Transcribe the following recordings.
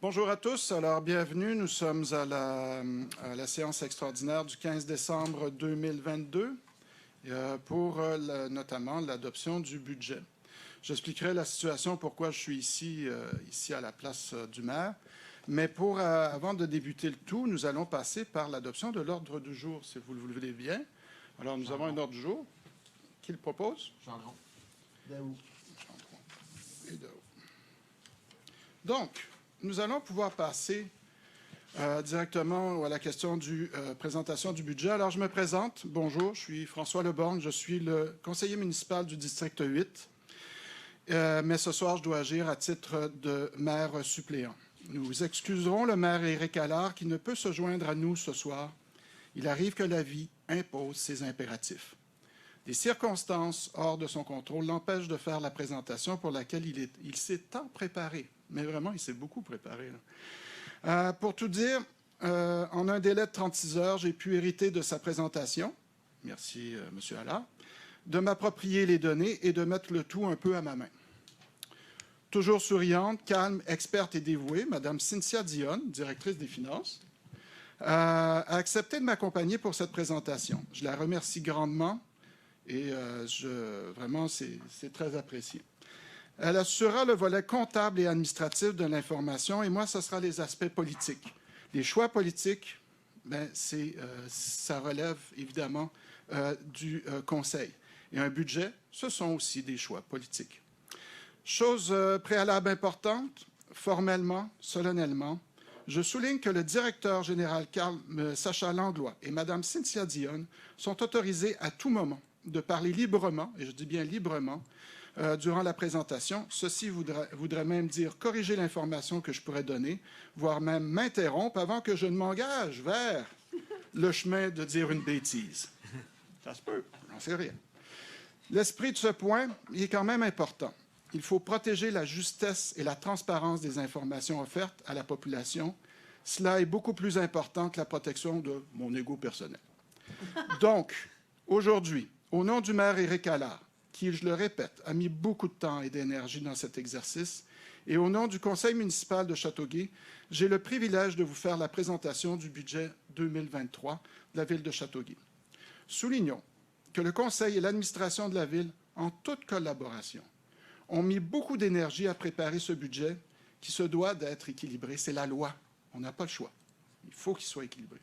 Bonjour à tous. Alors, bienvenue. Nous sommes à la séance extraordinaire du 15 décembre 2022 pour notamment l'adoption du budget. J'expliquerai la situation, pourquoi je suis ici à la place du maire. Mais avant de débuter le tout, nous allons passer par l'adoption de l'ordre du jour, si vous le voulez bien. Alors, nous avons un ordre du jour. Qui le propose? Gendron. Daou. Et Daou. Donc, nous allons pouvoir passer directement à la question de présentation du budget. Alors, je me présente. Bonjour, je suis François Leborgne. Je suis le conseiller municipal du district 8. Mais ce soir, je dois agir à titre de maire suppléant. Nous excuserons le maire Éric Allard qui ne peut se joindre à nous ce soir. Il arrive que la vie impose ses impératifs. Des circonstances hors de son contrôle l'empêchent de faire la présentation pour laquelle il s'est tant préparé. Mais vraiment, il s'est beaucoup préparé. Pour tout dire, en un délai de 36 heures, j'ai pu hériter de sa présentation. Merci, M. Allard. De m'approprier les données et de mettre le tout un peu à ma main. Toujours souriante, calme, experte et dévouée, Mme Cynthia Dionne, directrice des finances, a accepté de m'accompagner pour cette présentation. Je la remercie grandement et vraiment, c'est très apprécié. Elle assurera le volet comptable et administratif de l'information et moi, ce sera les aspects politiques. Les choix politiques, ça relève évidemment du Conseil. Et un budget, ce sont aussi des choix politiques. Chose préalable importante, formellement, solennellement, je souligne que le directeur général Sacha Langlois et Mme Cynthia Dionne sont autorisés à tout moment de parler librement, et je dis bien librement, durant la présentation. Ceci voudrait même dire corriger l'information que je pourrais donner, voire même m'interrompre avant que je ne m'engage vers le chemin de dire une bêtise. Ça se peut, j'en sais rien. L'esprit de ce point est quand même important. Il faut protéger la justesse et la transparence des informations offertes à la population. Cela est beaucoup plus important que la protection de mon ego personnel. Donc, aujourd'hui, au nom du maire Éric Allard, qui, je le répète, a mis beaucoup de temps et d'énergie dans cet exercice, et au nom du conseil municipal de Châteauguay, j'ai le privilège de vous faire la présentation du budget 2023 de la ville de Châteauguay. Soulignons que le conseil et l'administration de la ville, en toute collaboration, ont mis beaucoup d'énergie à préparer ce budget qui se doit d'être équilibré. C'est la loi. On n'a pas le choix. Il faut qu'il soit équilibré.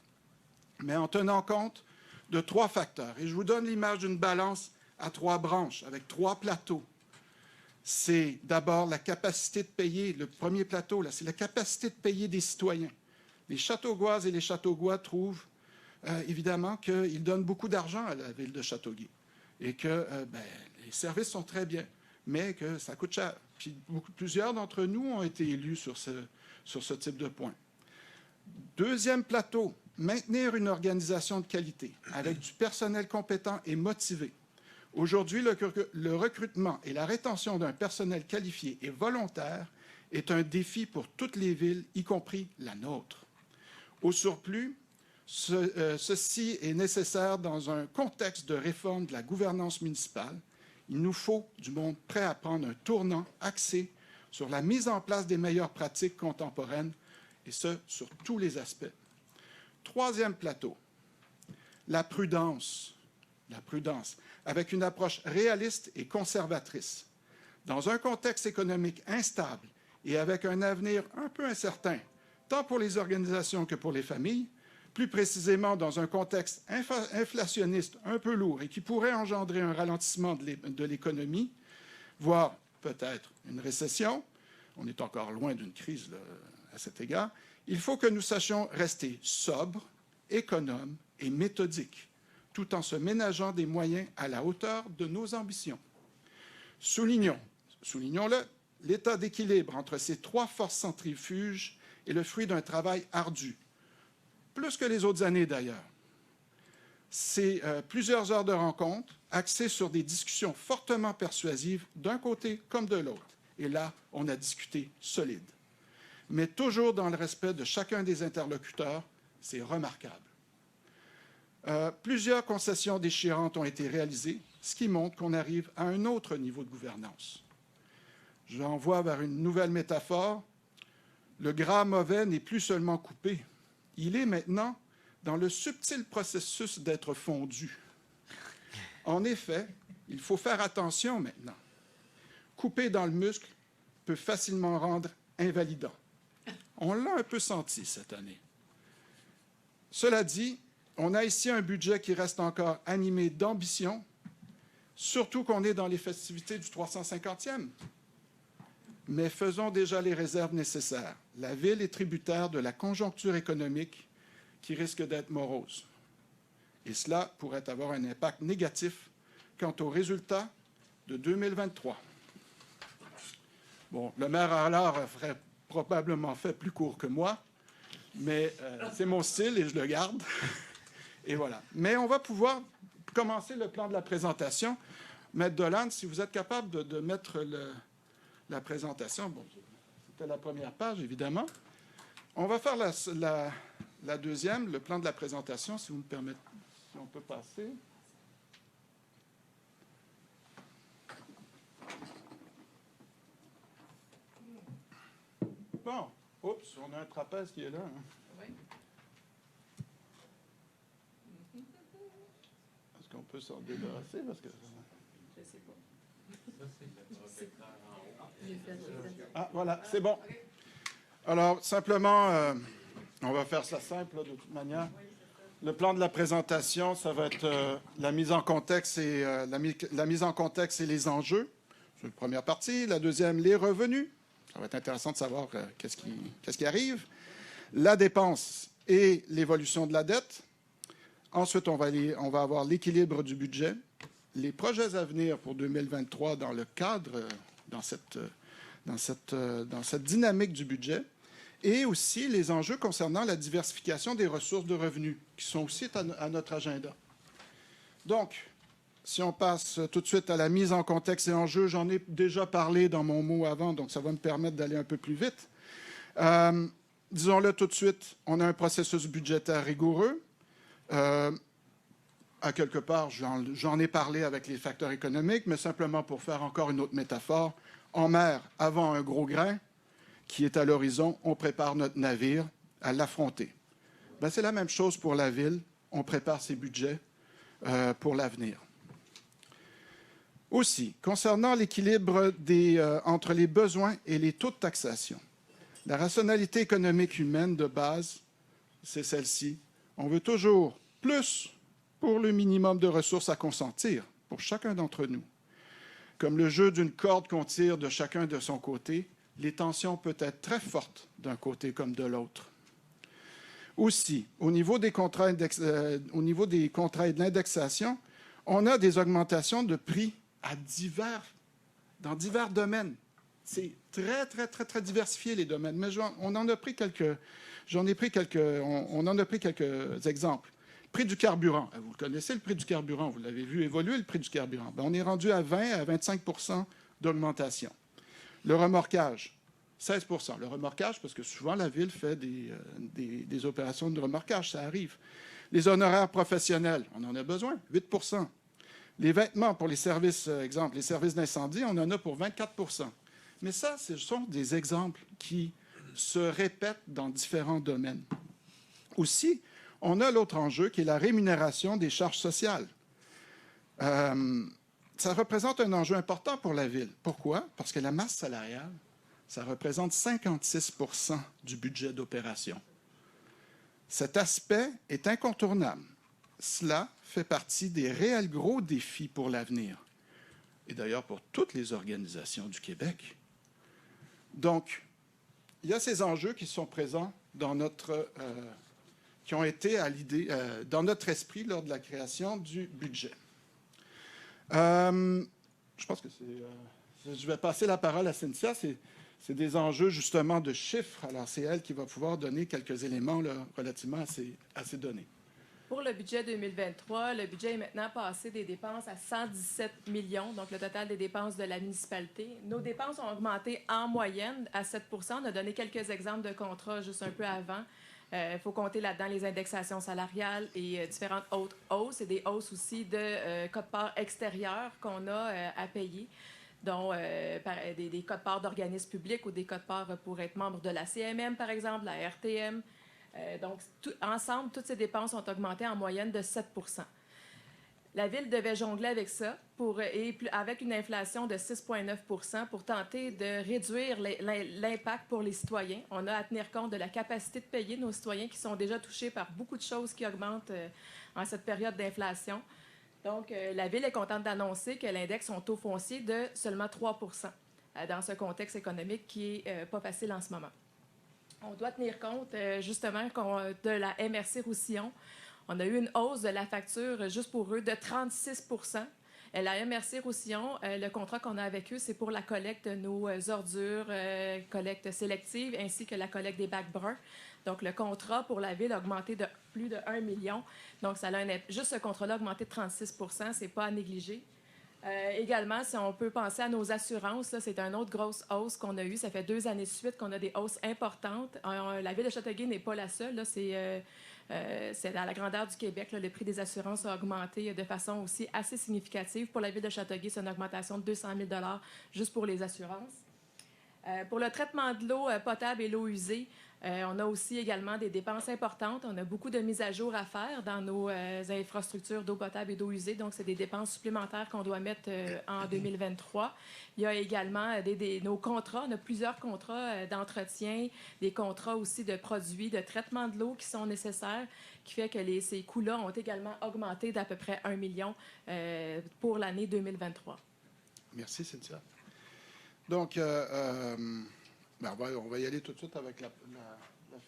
Mais en tenant compte de 3 facteurs. Et je vous donne l'image d'une balance à 3 branches, avec 3 plateaux. C'est d'abord la capacité de payer. Le premier plateau, c'est la capacité de payer des citoyens. Les Châteauguoises et les Châteauguois trouvent évidemment qu'ils donnent beaucoup d'argent à la ville de Châteauguay et que les services sont très bien, mais que ça coûte cher. Puis plusieurs d'entre nous ont été élus sur ce type de point. Deuxième plateau, maintenir une organisation de qualité avec du personnel compétent et motivé. Aujourd'hui, le recrutement et la rétention d'un personnel qualifié et volontaire est un défi pour toutes les villes, y compris la nôtre. Au surplus, ceci est nécessaire dans un contexte de réforme de la gouvernance municipale. Il nous faut du monde prêt à prendre un tournant axé sur la mise en place des meilleures pratiques contemporaines, et ce, sur tous les aspects. Troisième plateau, la prudence. La prudence, avec une approche réaliste et conservatrice. Dans un contexte économique instable et avec un avenir un peu incertain, tant pour les organisations que pour les familles, plus précisément dans un contexte inflationniste un peu lourd et qui pourrait engendrer un ralentissement de l'économie, voire peut-être une récession, on est encore loin d'une crise là, à cet égard, il faut que nous sachions rester sobres, économes et méthodiques, tout en se ménageant des moyens à la hauteur de nos ambitions. Soulignons-le, l'état d'équilibre entre ces 3 forces centrifuges est le fruit d'un travail ardu, plus que les autres années d'ailleurs. C'est plusieurs heures de rencontres axées sur des discussions fortement persuasives d'un côté comme de l'autre. Et là, on a discuté solide. Mais toujours dans le respect de chacun des interlocuteurs, c'est remarquable. Plusieurs concessions déchirantes ont été réalisées, ce qui montre qu'on arrive à un autre niveau de gouvernance. Je l'envoie vers une nouvelle métaphore. Le gras mauvais n'est plus seulement coupé, il est maintenant dans le subtil processus d'être fondu. En effet, il faut faire attention maintenant. Couper dans le muscle peut facilement rendre invalidant. On l'a un peu senti cette année. Cela dit, on a ici un budget qui reste encore animé d'ambition, surtout qu'on est dans les festivités du 350e. Mais faisons déjà les réserves nécessaires. La Ville est tributaire de la conjoncture économique qui risque d'être morose. Et cela pourrait avoir un impact négatif quant aux résultats de 2023. Bon, le maire Allard ferait probablement fait plus court que moi, mais c'est mon style et je le garde. Et voilà. Mais on va pouvoir commencer le plan de la présentation. Maître Dolan, si vous êtes capable de mettre la présentation. Bon, c'était la première page, évidemment. On va faire la deuxième, le plan de la présentation, si vous me permettez, si on peut passer. Bon, oups, on a un trapèze qui est là. Hein. Oui. Est-ce qu'on peut s'en débarrasser? Parce que... Je ne sais pas. Ça, c'est le projecteur en haut. Ah, voilà, c'est bon. Alors, simplement, on va faire ça simple, là, de toute manière. Le plan de la présentation, ça va être la mise en contexte et la mise en contexte et les enjeux. C'est la première partie. La deuxième, les revenus. Ça va être intéressant de savoir qu'est-ce qui arrive. La dépense et l'évolution de la dette. Ensuite, on va avoir l'équilibre du budget, les projets à venir pour 2023 dans le cadre, dans cette dynamique du budget, et aussi les enjeux concernant la diversification des ressources de revenus, qui sont aussi à notre agenda. Donc, si on passe tout de suite à la mise en contexte et enjeux, j'en ai déjà parlé dans mon mot avant, donc ça va me permettre d'aller un peu plus vite. Disons-le tout de suite, on a un processus budgétaire rigoureux. À quelque part, j'en ai parlé avec les facteurs économiques, mais simplement pour faire encore une autre métaphore. En mer, avant un gros grain qui est à l'horizon, on prépare notre navire à l'affronter. Ben, c'est la même chose pour la Ville. On prépare ses budgets pour l'avenir. Aussi, concernant l'équilibre entre les besoins et les taux de taxation, la rationalité économique humaine de base, c'est celle-ci. On veut toujours plus pour le minimum de ressources à consentir pour chacun d'entre nous. Comme le jeu d'une corde qu'on tire de chacun de son côté, les tensions peuvent être très fortes d'un côté comme de l'autre. Aussi, au niveau des contrats et de l'indexation, on a des augmentations de prix dans divers domaines. C'est très, très, très, très diversifié, les domaines. Mais on en a pris quelques exemples. Le prix du carburant. Vous connaissez le prix du carburant. Vous l'avez vu évoluer, le prix du carburant. Ben, on est rendu à 20 à 25 % d'augmentation. Le remorquage, 16 % Le remorquage, parce que souvent, la Ville fait des opérations de remorquage. Ça arrive. Les honoraires professionnels, on en a besoin, 8 % Les vêtements pour les services, exemple, les services d'incendie, on en a pour 24 %. Mais ça, ce sont des exemples qui se répètent dans différents domaines. Aussi, on a l'autre enjeu qui est la rémunération des charges sociales. Ça représente un enjeu important pour la Ville. Pourquoi? Parce que la masse salariale, ça représente 56 % du budget d'opération. Cet aspect est incontournable. Cela fait partie des réels gros défis pour l'avenir, et d'ailleurs pour toutes les organisations du Québec. Donc, il y a ces enjeux qui sont présents qui ont été dans notre esprit lors de la création du budget. Je pense que je vais passer la parole à Cynthia. C'est des enjeux justement de chiffres. Alors, c'est elle qui va pouvoir donner quelques éléments là, relativement à ces données. Pour le budget 2023, le budget est maintenant passé des dépenses à 117 millions, donc le total des dépenses de la municipalité. Nos dépenses ont augmenté en moyenne à 7 %. On a donné quelques exemples de contrats juste un peu avant. Il faut compter là-dedans les indexations salariales et différentes autres hausses et des hausses aussi de quote-part extérieures qu'on a à payer. dont des codes-parts d'organismes publics ou des codes-parts pour être membre de la CMM, par exemple, la RTM. Donc, ensemble, toutes ces dépenses ont augmenté en moyenne de 7 %. La Ville devait jongler avec ça avec une inflation de 6,9 % pour tenter de réduire l'impact pour les citoyens. On a à tenir compte de la capacité de payer nos citoyens qui sont déjà touchés par beaucoup de choses qui augmentent en cette période d'inflation. Donc, la Ville est contente d'annoncer qu'elle indexe son taux foncier de seulement 3 % dans ce contexte économique qui n'est pas facile en ce moment. On doit tenir compte justement de la MRC Roussillon. On a eu une hausse de la facture juste pour eux de 36 %. La MRC Roussillon, le contrat qu'on a avec eux, c'est pour la collecte de nos ordures, collecte sélective, ainsi que la collecte des bacs bruns. Donc, le contrat pour la Ville a augmenté de plus de 1 million. Donc, juste ce contrat-là a augmenté de 36 %, c'est pas à négliger. Également, si on peut penser à nos assurances, là, c'est une autre grosse hausse qu'on a eue. Ça fait 2 années de suite qu'on a des hausses importantes. La Ville de Châteauguay n'est pas la seule. Là, c'est à la grandeur du Québec. Là, le prix des assurances a augmenté de façon aussi assez significative. Pour la Ville de Châteauguay, c'est une augmentation de 200 000 $ juste pour les assurances. Pour le traitement de l'eau potable et l'eau usée, on a aussi également des dépenses importantes. On a beaucoup de mises à jour à faire dans nos infrastructures d'eau potable et d'eau usée. Donc, c'est des dépenses supplémentaires qu'on doit mettre en 2023. Il y a également nos contrats. On a plusieurs contrats d'entretien, des contrats aussi de produits de traitement de l'eau qui sont nécessaires, qui fait que ces coûts-là ont également augmenté d'à peu près 1 million pour l'année 2023. Merci, Cynthia. Donc, on va y aller tout de suite avec la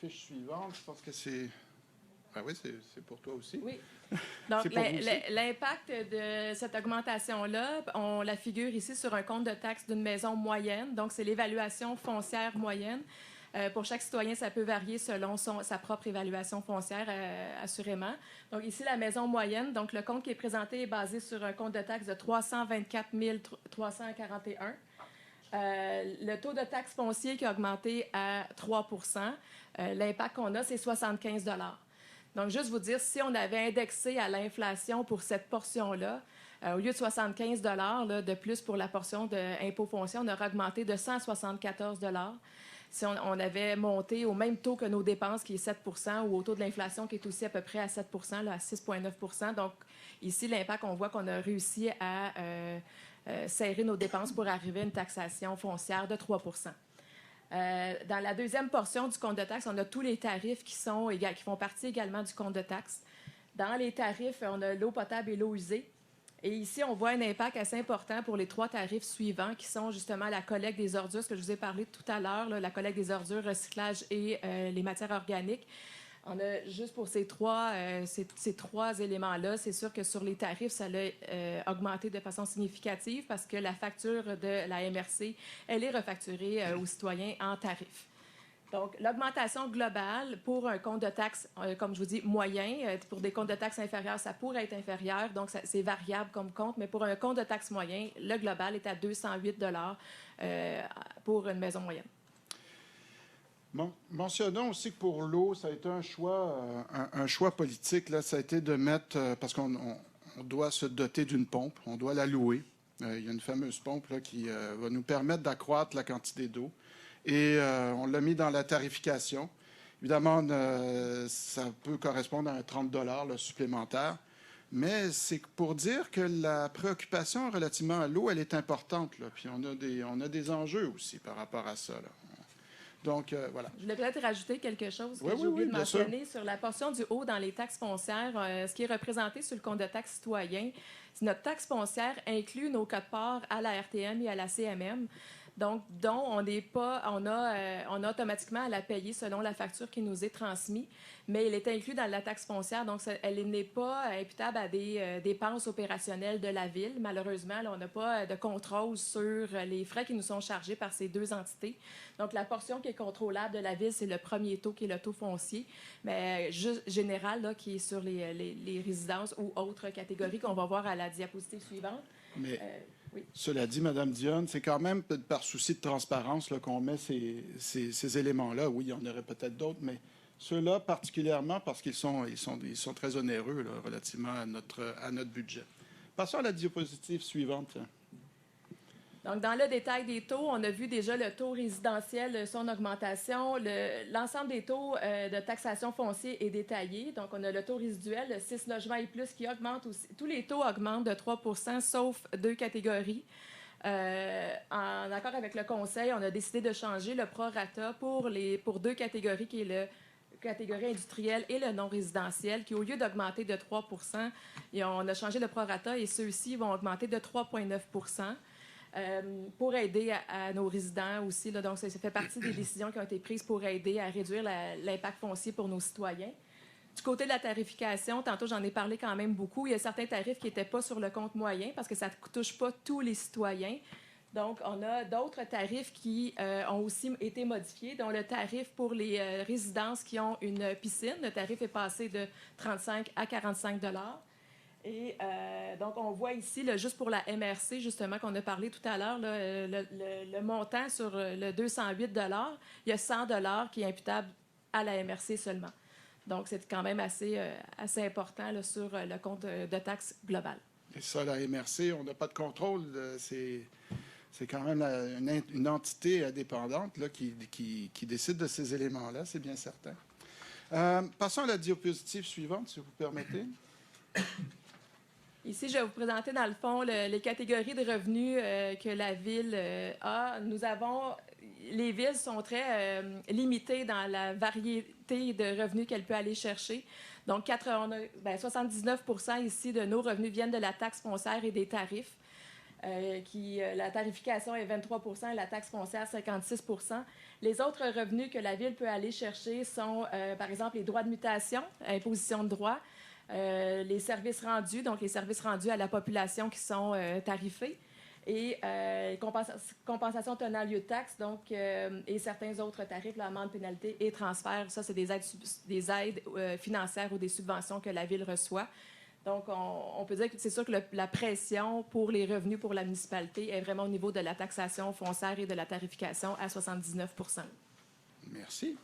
fiche suivante. Je pense que c'est... Ah oui, c'est pour toi aussi. Oui. Donc, l'impact de cette augmentation-là, on la figure ici sur un compte de taxe d'une maison moyenne. Donc, c'est l'évaluation foncière moyenne. Pour chaque citoyen, ça peut varier selon sa propre évaluation foncière, assurément. Donc, ici, la maison moyenne. Donc, le compte qui est présenté est basé sur un compte de taxe de 324 341. Le taux de taxe foncier qui a augmenté à 3 %. L'impact qu'on a, c'est 75 $. Donc, juste vous dire, si on avait indexé à l'inflation pour cette portion-là, au lieu de 75 $ de plus pour la portion d'impôt foncier, on aurait augmenté de 174 $. Si on avait monté au même taux que nos dépenses, qui est 7 % ou au taux de l'inflation, qui est aussi à peu près à 7 % là, à 6,9 %. Donc, ici, l'impact, on voit qu'on a réussi à serrer nos dépenses pour arriver à une taxation foncière de 3 %. Dans la deuxième portion du compte de taxe, on a tous les tarifs qui font partie également du compte de taxe. Dans les tarifs, on a l'eau potable et l'eau usée. Et ici, on voit un impact assez important pour les 3 tarifs suivants, qui sont justement la collecte des ordures, ce que je vous ai parlé tout à l'heure, la collecte des ordures, recyclage et les matières organiques. On a juste pour ces trois éléments-là, c'est sûr que sur les tarifs, ça a augmenté de façon significative parce que la facture de la MRC, elle est refacturée aux citoyens en tarifs. Donc, l'augmentation globale pour un compte de taxe, comme je vous dis, moyen, pour des comptes de taxe inférieurs, ça pourrait être inférieur, donc c'est variable comme compte, mais pour un compte de taxe moyen, le global est à 208 $ pour une maison moyenne. Bon, mentionnons aussi que pour l'eau, ça a été un choix politique. Là, ça a été de mettre, parce qu'on doit se doter d'une pompe, on doit la louer. Il y a une fameuse pompe là, qui va nous permettre d'accroître la quantité d'eau. Et on l'a mis dans la tarification. Évidemment, ça peut correspondre à un 30 $ là, supplémentaire. Mais c'est pour dire que la préoccupation relativement à l'eau, elle est importante. Là. Puis on a des enjeux aussi par rapport à ça. Là. Donc, voilà. Je voulais peut-être rajouter quelque chose que j'ai oublié de mentionner sur la portion du haut dans les taxes foncières. Ce qui est représenté sur le compte de taxe citoyen, c'est notre taxe foncière inclut nos codes-parts à la RTM et à la CMM. Donc, dont on a automatiquement à la payer selon la facture qui nous est transmise, mais elle est inclue dans la taxe foncière, donc elle n'est pas imputable à des dépenses opérationnelles de la Ville. Malheureusement, là, on n'a pas de contrôle sur les frais qui nous sont chargés par ces deux entités. Donc, la portion qui est contrôlable de la Ville, c'est le premier taux, qui est le taux foncier, mais juste général, là, qui est sur les résidences ou autres catégories qu'on va voir à la diapositive suivante. Mais... Oui. Cela dit, Mme Dionne, c'est quand même par souci de transparence là, qu'on met ces éléments-là. Oui, il y en aurait peut-être d'autres, mais ceux-là particulièrement parce qu'ils sont très onéreux là, relativement à notre budget. Passons à la diapositive suivante. Donc, dans le détail des taux, on a vu déjà le taux résidentiel, son augmentation. L'ensemble des taux de taxation foncière est détaillé. Donc, on a le taux résiduel, le 6 logements et plus, qui augmente aussi. Tous les taux augmentent de 3 % sauf 2 catégories. En accord avec le Conseil, on a décidé de changer le prorata pour 2 catégories, qui est le catégorie industrielle et le non-résidentiel, qui, au lieu d'augmenter de 3 % et on a changé le prorata et ceux-ci vont augmenter de 3,9 % pour aider à nos résidents aussi. Là, donc, ça fait partie des décisions qui ont été prises pour aider à réduire l'impact foncier pour nos citoyens. Du côté de la tarification, tantôt j'en ai parlé quand même beaucoup, il y a certains tarifs qui n'étaient pas sur le compte moyen parce que ça ne touche pas tous les citoyens. Donc, on a d'autres tarifs qui ont aussi été modifiés, dont le tarif pour les résidences qui ont une piscine. Le tarif est passé de 35 à 45 $. Et donc, on voit ici, là, juste pour la MRC, justement, qu'on a parlé tout à l'heure, le montant sur le 208 $, il y a 100 $ qui est imputable à la MRC seulement. Donc, c'est quand même assez important là, sur le compte de taxes global. Et ça, la MRC, on n'a pas de contrôle. C'est quand même une entité indépendante là, qui décide de ces éléments-là, c'est bien certain. Passons à la diapositive suivante, si vous permettez. Ici, je vais vous présenter, dans le fond, les catégories de revenus que la Ville a. Les villes sont très limitées dans la variété de revenus qu'elle peut aller chercher. Donc, 79 % ici de nos revenus viennent de la taxe foncière et des tarifs. La tarification est 23 % et la taxe foncière 56 %. Les autres revenus que la Ville peut aller chercher sont, par exemple, les droits de mutation, imposition de droits, les services rendus, donc les services rendus à la population qui sont tarifés, et compensation tonale lieu de taxe, donc, et certains autres tarifs, l'amende, pénalité et transfert. Ça, c'est des aides financières ou des subventions que la Ville reçoit. Donc, on peut dire que c'est sûr que la pression pour les revenus pour la municipalité est vraiment au niveau de la taxation foncière et de la tarification à 79 %. Merci.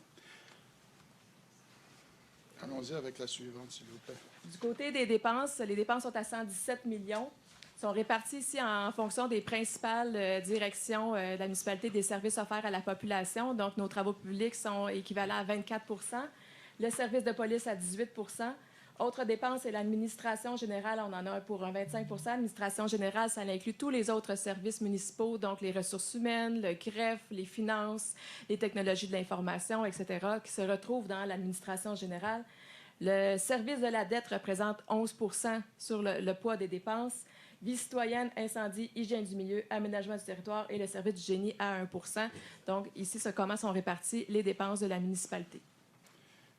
Allons-y avec la suivante, s'il vous plaît. Du côté des dépenses, les dépenses sont à 117 millions. Sont réparties ici en fonction des principales directions de la municipalité des services offerts à la population. Donc, nos travaux publics sont équivalents à 24 %. Le service de police à 18 %. Autres dépenses, c'est l'administration générale. On en a pour un 25 %. L'administration générale, ça inclut tous les autres services municipaux, donc les ressources humaines, le greffe, les finances, les technologies de l'information, etc., qui se retrouvent dans l'administration générale. Le service de la dette représente 11 % sur le poids des dépenses. Vie citoyenne, incendie, hygiène du milieu, aménagement du territoire et le service du génie à 1 %. Donc, ici, c'est comment sont réparties les dépenses de la municipalité.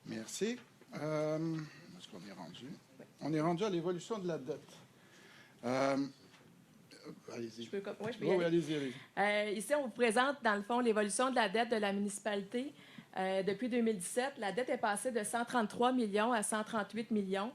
Merci. Où est-ce qu'on est rendu? Oui. On est rendu à l'évolution de la dette. Allez-y. Je peux y aller. Oui, allez-y. Ici, on vous présente, dans le fond, l'évolution de la dette de la municipalité. Depuis 2017, la dette est passée de 133 millions à 138 millions.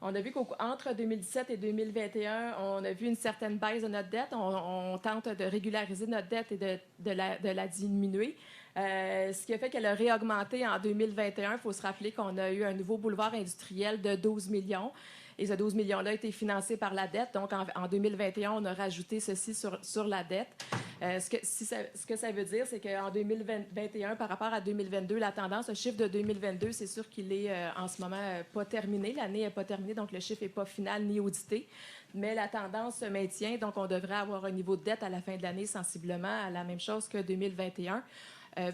On a vu qu'entre 2017 et 2021, on a vu une certaine baisse de notre dette. On tente de régulariser notre dette et de la diminuer. Ce qui a fait qu'elle a réaugmenté en 2021. Il faut se rappeler qu'on a eu un nouveau boulevard industriel de 12 millions. Et ce 12 millions-là a été financé par la dette. Donc, en 2021, on a rajouté ceci sur la dette. Ce que ça veut dire, c'est qu'en 2021, par rapport à 2022, la tendance, le chiffre de 2022, c'est sûr qu'il est en ce moment pas terminé. L'année n'est pas terminée, donc le chiffre n'est pas final ni audité. Mais la tendance se maintient. Donc, on devrait avoir un niveau de dette à la fin de l'année sensiblement à la même chose que 2021.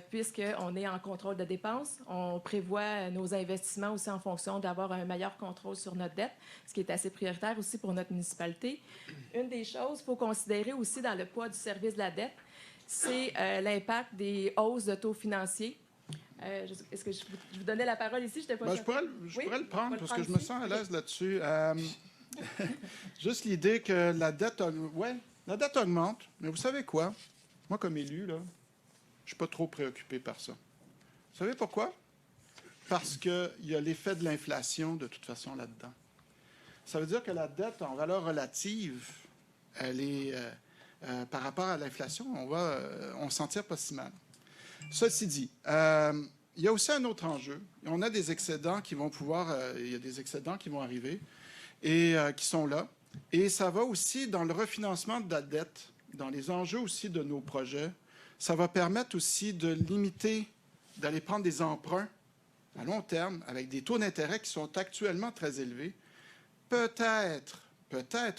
Puisqu'on est en contrôle de dépenses. On prévoit nos investissements aussi en fonction d'avoir un meilleur contrôle sur notre dette, ce qui est assez prioritaire aussi pour notre municipalité. Une des choses qu'il faut considérer aussi dans le poids du service de la dette, c'est l'impact des hausses de taux financiers. Est-ce que je vous donnais la parole ici? Je pourrais le prendre parce que je me sens à l'aise là-dessus. Juste l'idée que la dette augmente, mais vous savez quoi? Moi, comme élu, là, je ne suis pas trop préoccupé par ça. Vous savez pourquoi? Parce qu'il y a l'effet de l'inflation, de toute façon, là-dedans. Ça veut dire que la dette, en valeur relative, elle est, par rapport à l'inflation, on s'en tire pas si mal. Ceci dit, il y a aussi un autre enjeu. On a des excédents qui vont il y a des excédents qui vont arriver et qui sont là. Et ça va aussi dans le refinancement de la dette dans les enjeux aussi de nos projets, ça va permettre aussi de limiter, d'aller prendre des emprunts à long terme avec des taux d'intérêt qui sont actuellement très élevés. Peut-être,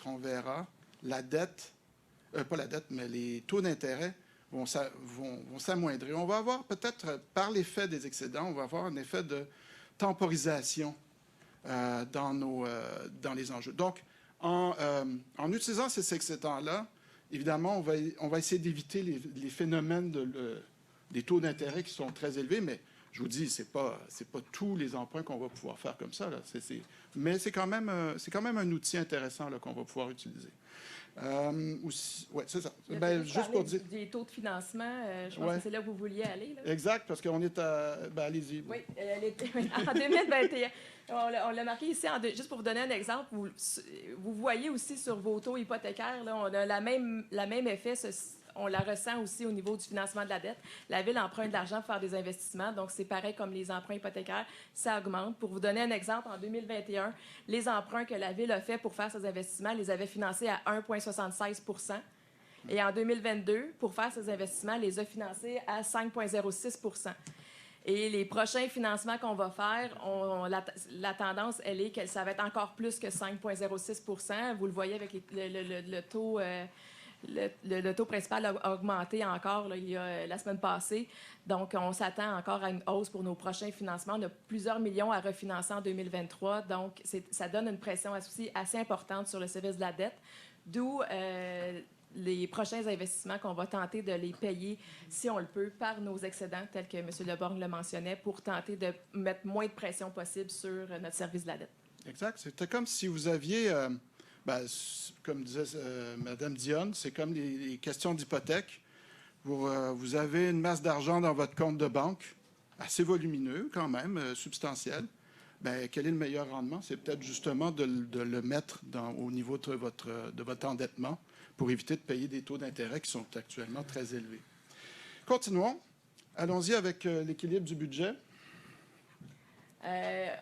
on verra, la dette, pas la dette, mais les taux d'intérêt vont s'amoindrir. On va avoir peut-être, par l'effet des excédents, on va avoir un effet de temporisation dans les enjeux. Donc, en utilisant ces excédents-là, évidemment, on va essayer d'éviter les phénomènes des taux d'intérêt qui sont très élevés, mais je vous dis, c'est pas tous les emprunts qu'on va pouvoir faire comme ça. Là. Mais c'est quand même un outil intéressant là, qu'on va pouvoir utiliser. Oui, c'est ça. Juste pour dire des taux de financement, je pense que c'est là où vous vouliez aller. Là. Exact, parce qu'on est à... allez-y. Oui, en 2021, on l'a marqué ici, juste pour vous donner un exemple, vous voyez aussi sur vos taux hypothécaires, là, on a la même effet, on la ressent aussi au niveau du financement de la dette. La Ville emprunte de l'argent pour faire des investissements, donc c'est pareil comme les emprunts hypothécaires, ça augmente. Pour vous donner un exemple, en 2021, les emprunts que la Ville a fait pour faire ces investissements, les avait financés à 1,76 % et en 2022, pour faire ces investissements, les a financés à 5,06 %. Et les prochains financements qu'on va faire, la tendance, elle est que ça va être encore plus que 5,06 %. Vous le voyez avec le taux... Le taux principal a augmenté encore là, la semaine passée. Donc, on s'attend encore à une hausse pour nos prochains financements. On a plusieurs millions à refinancer en 2023. Donc, ça donne une pression aussi assez importante sur le service de la dette, d'où les prochains investissements qu'on va tenter de les payer, si on le peut, par nos excédents, tels que M. Leborgne le mentionnait, pour tenter de mettre moins de pression possible sur notre service de la dette. Exact. C'était comme si vous aviez... comme disait Mme Dionne, c'est comme les questions d'hypothèque. Vous avez une masse d'argent dans votre compte de banque, assez volumineux quand même, substantiel. Quel est le meilleur rendement? C'est peut-être justement de le mettre au niveau de votre endettement pour éviter de payer des taux d'intérêt qui sont actuellement très élevés. Continuons. Allons-y avec l'équilibre du budget.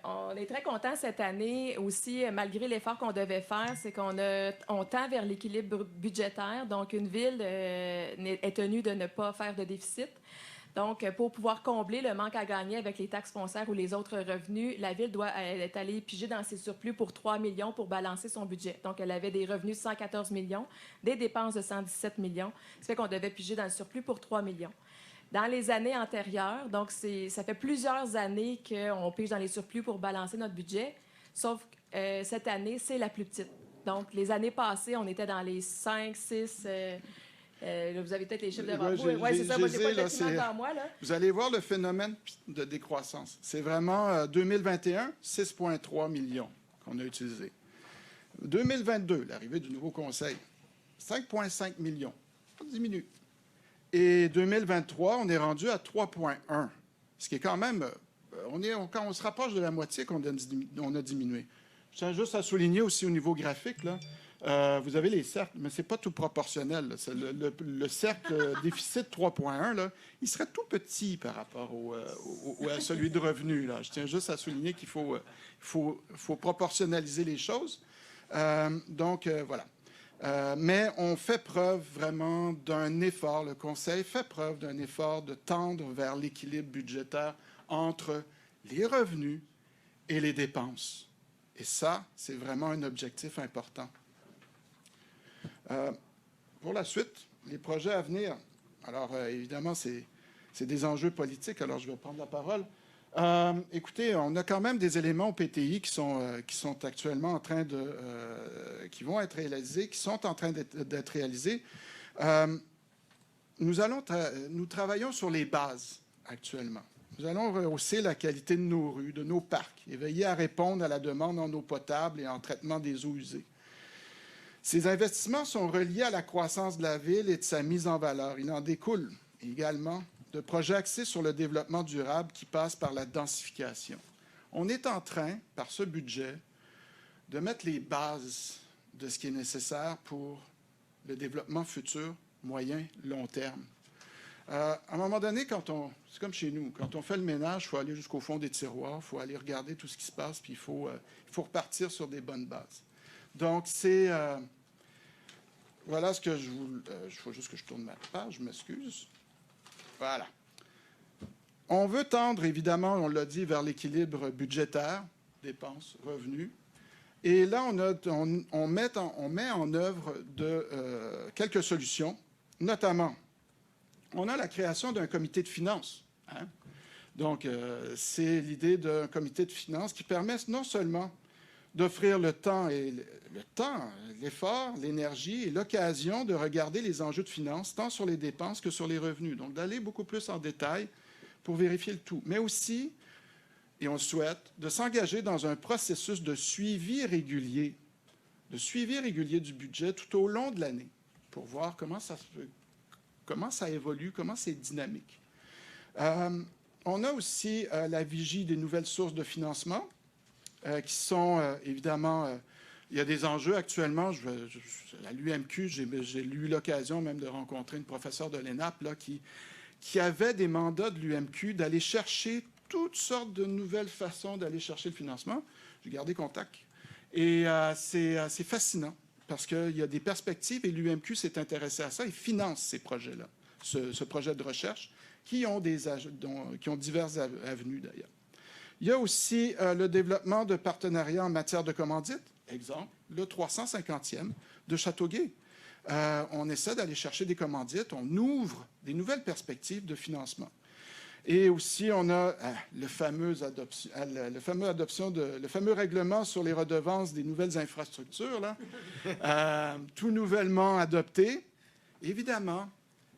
On est très content cette année aussi, malgré l'effort qu'on devait faire, c'est on tend vers l'équilibre budgétaire. Donc, une ville est tenue de ne pas faire de déficit. Donc, pour pouvoir combler le manque à gagner avec les taxes foncières ou les autres revenus, la ville doit être allée piger dans ses surplus pour 3 millions pour balancer son budget. Donc, elle avait des revenus de 114 millions, des dépenses de 117 millions. Ça fait qu'on devait piger dans le surplus pour 3 millions. Dans les années antérieures, donc ça fait plusieurs années qu'on pige dans les surplus pour balancer notre budget, sauf que cette année, c'est la plus petite. Donc, les années passées, on était dans les 5, 6... vous avez peut-être les chiffres devant vous. Oui, c'est ça, moi, j'ai pas le document devant moi. Là. Vous allez voir le phénomène de décroissance. C'est vraiment 2021, 6,3 millions qu'on a utilisé. 2022, l'arrivée du nouveau conseil, 5,5 millions. Ça diminue. Et 2023, on est rendu à 3,1, ce qui est quand même... quand on se rapproche de la moitié qu'on a diminué. Je tiens juste à souligner aussi au niveau graphique, là, vous avez les cercles, mais ce n'est pas tout proportionnel. Le cercle déficit 3,1, là, il serait tout petit par rapport à celui de revenu. Là. Je tiens juste à souligner qu'il faut proportionnaliser les choses. Voilà. Mais on fait preuve vraiment d'un effort, le Conseil fait preuve d'un effort de tendre vers l'équilibre budgétaire entre les revenus et les dépenses. Et ça, c'est vraiment un objectif important. Pour la suite, les projets à venir, alors évidemment, c'est des enjeux politiques, alors je vais prendre la parole. Écoutez, on a quand même des éléments au PTI qui sont actuellement en train qui vont être réalisés, qui sont en train d'être réalisés. Nous travaillons sur les bases actuellement. Nous allons rehausser la qualité de nos rues, de nos parcs, et veiller à répondre à la demande en eau potable et en traitement des eaux usées. Ces investissements sont reliés à la croissance de la ville et de sa mise en valeur. Il en découle également de projets axés sur le développement durable qui passent par la densification. On est en train, par ce budget, de mettre les bases de ce qui est nécessaire pour le développement futur, moyen, long terme. À un moment donné, c'est comme chez nous, quand on fait le ménage, il faut aller jusqu'au fond des tiroirs, il faut aller regarder tout ce qui se passe, puis il faut repartir sur des bonnes bases. Donc, voilà ce que je vous... Il faut juste que je tourne ma page, je m'excuse. Voilà. On veut tendre, évidemment, on l'a dit, vers l'équilibre budgétaire, dépenses, revenus. Et là, on met en œuvre quelques solutions, notamment, on a la création d'un comité de finances. Hein? Donc, c'est l'idée d'un comité de finances qui permet non seulement d'offrir l'effort, l'énergie et l'occasion de regarder les enjeux de finances, tant sur les dépenses que sur les revenus. Donc, d'aller beaucoup plus en détail pour vérifier le tout. Mais aussi, et on souhaite, de s'engager dans un processus de suivi régulier du budget tout au long de l'année, pour voir comment ça évolue, comment c'est dynamique. On a aussi la vigie des nouvelles sources de financement, qui sont évidemment... il y a des enjeux actuellement. À l'UMQ, j'ai eu l'occasion même de rencontrer une professeure de l'ENAP là, qui avait des mandats de l'UMQ d'aller chercher toutes sortes de nouvelles façons d'aller chercher le financement. J'ai gardé contact. Et c'est fascinant parce qu'il y a des perspectives et l'UMQ s'est intéressé à ça et finance ces projets-là, ce projet de recherche qui ont diverses avenues d'ailleurs. Il y a aussi le développement de partenariats en matière de commandite. Exemple, le 350e de Châteauguay. On essaie d'aller chercher des commandites, on ouvre des nouvelles perspectives de financement. Et aussi, on a le fameux règlement sur les redevances des nouvelles infrastructures, là, tout nouvellement adopté. Évidemment,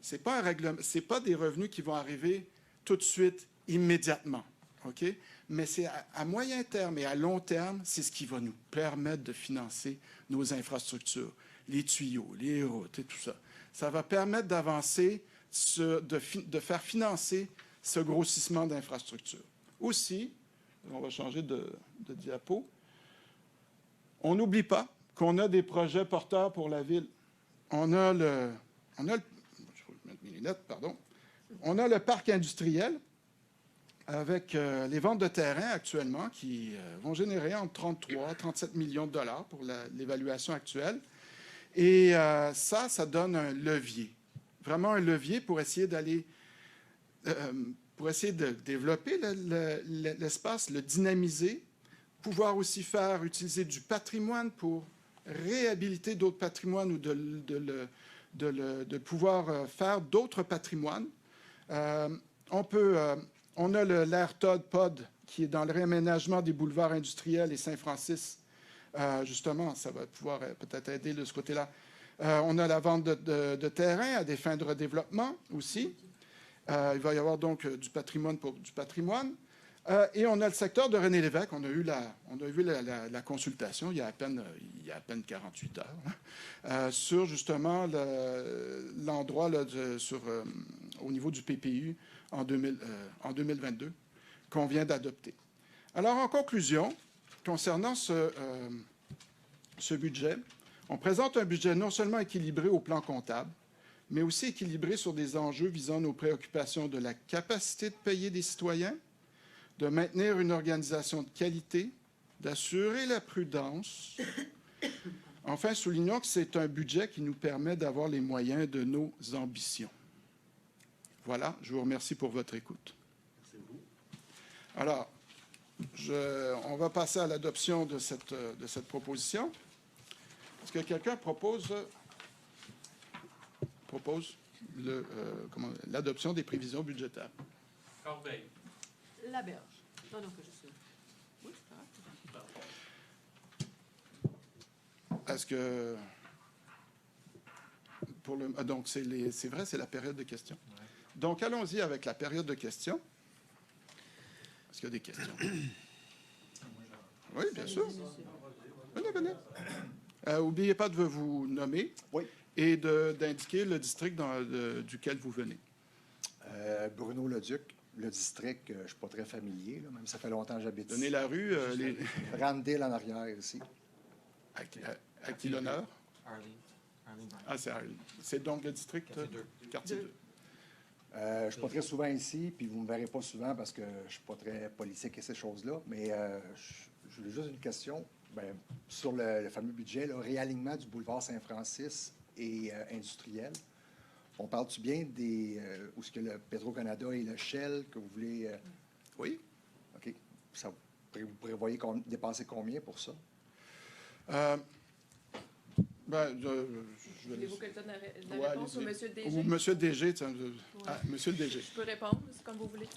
ce n'est pas des revenus qui vont arriver tout de suite, immédiatement. Okay? Mais c'est à moyen terme et à long terme, c'est ce qui va nous permettre de financer nos infrastructures, les tuyaux, les routes et tout ça. Ça va permettre d'avancer, de faire financer ce grossissement d'infrastructures. Aussi, on va changer de diapo, on n'oublie pas qu'on a des projets porteurs pour la ville. On a le parc industriel, avec les ventes de terrain actuellement qui vont générer entre 33 et 37 millions de dollars pour l'évaluation actuelle. Et ça donne un levier, vraiment un levier pour essayer de développer l'espace, le dynamiser, pouvoir aussi utiliser du patrimoine pour réhabiliter d'autres patrimoines ou de pouvoir faire d'autres patrimoines. On a l'aire Todd Pod qui est dans le réaménagement des boulevards industriels et Saint-Francis. Justement, ça va pouvoir peut-être aider de ce côté-là. On a la vente de terrain à des fins de redéveloppement aussi. Il va y avoir donc du patrimoine pour du patrimoine. Et on a le secteur de René Lévesque. On a eu la consultation il y a à peine 48 heures sur justement l'endroit au niveau du PPU en 2022 qu'on vient d'adopter. Alors, en conclusion, concernant ce budget, on présente un budget non seulement équilibré au plan comptable, mais aussi équilibré sur des enjeux visant nos préoccupations de la capacité de payer des citoyens, de maintenir une organisation de qualité, d'assurer la prudence. Enfin, soulignons que c'est un budget qui nous permet d'avoir les moyens de nos ambitions. Voilà, je vous remercie pour votre écoute. Merci beaucoup. Alors, on va passer à l'adoption de cette proposition. Est-ce que quelqu'un propose l'adoption des prévisions budgétaires? Corbeil. Laberge. Non, que je suis. Oui, Est-ce que... donc, c'est vrai, c'est la période de questions. Ouais. Donc, allons-y avec la période de questions. Est-ce qu'il y a des questions? Oui, bien sûr. Venez. N'oubliez pas de vous nommer et d'indiquer le district duquel vous venez. Bruno Leduc. Le district, je ne suis pas très familier, là, même ça fait longtemps que j'habite ici. Donnez la rue. Randale en arrière, ici. À qui l'honneur? Arlene. Ah, c'est Arlene. C'est donc le district? Quartier 2. Je ne suis pas très souvent ici, puis vous ne me verrez pas souvent parce que je ne suis pas très politique et ces choses-là, mais je voulais juste une question sur le fameux budget, le réalignement du boulevard Saint-Francis et industriel. On parle-tu bien des où est-ce que le Petro-Canada et le Shell que vous voulez... Oui. OK. Ça, vous prévoyez dépenser combien pour ça? Voulez-vous que je donne la Ouais, réponse ou allez-y. M. le DG? Ou Monsieur le DG, tiens, Monsieur le DG. Je peux répondre, c'est comme vous voulez.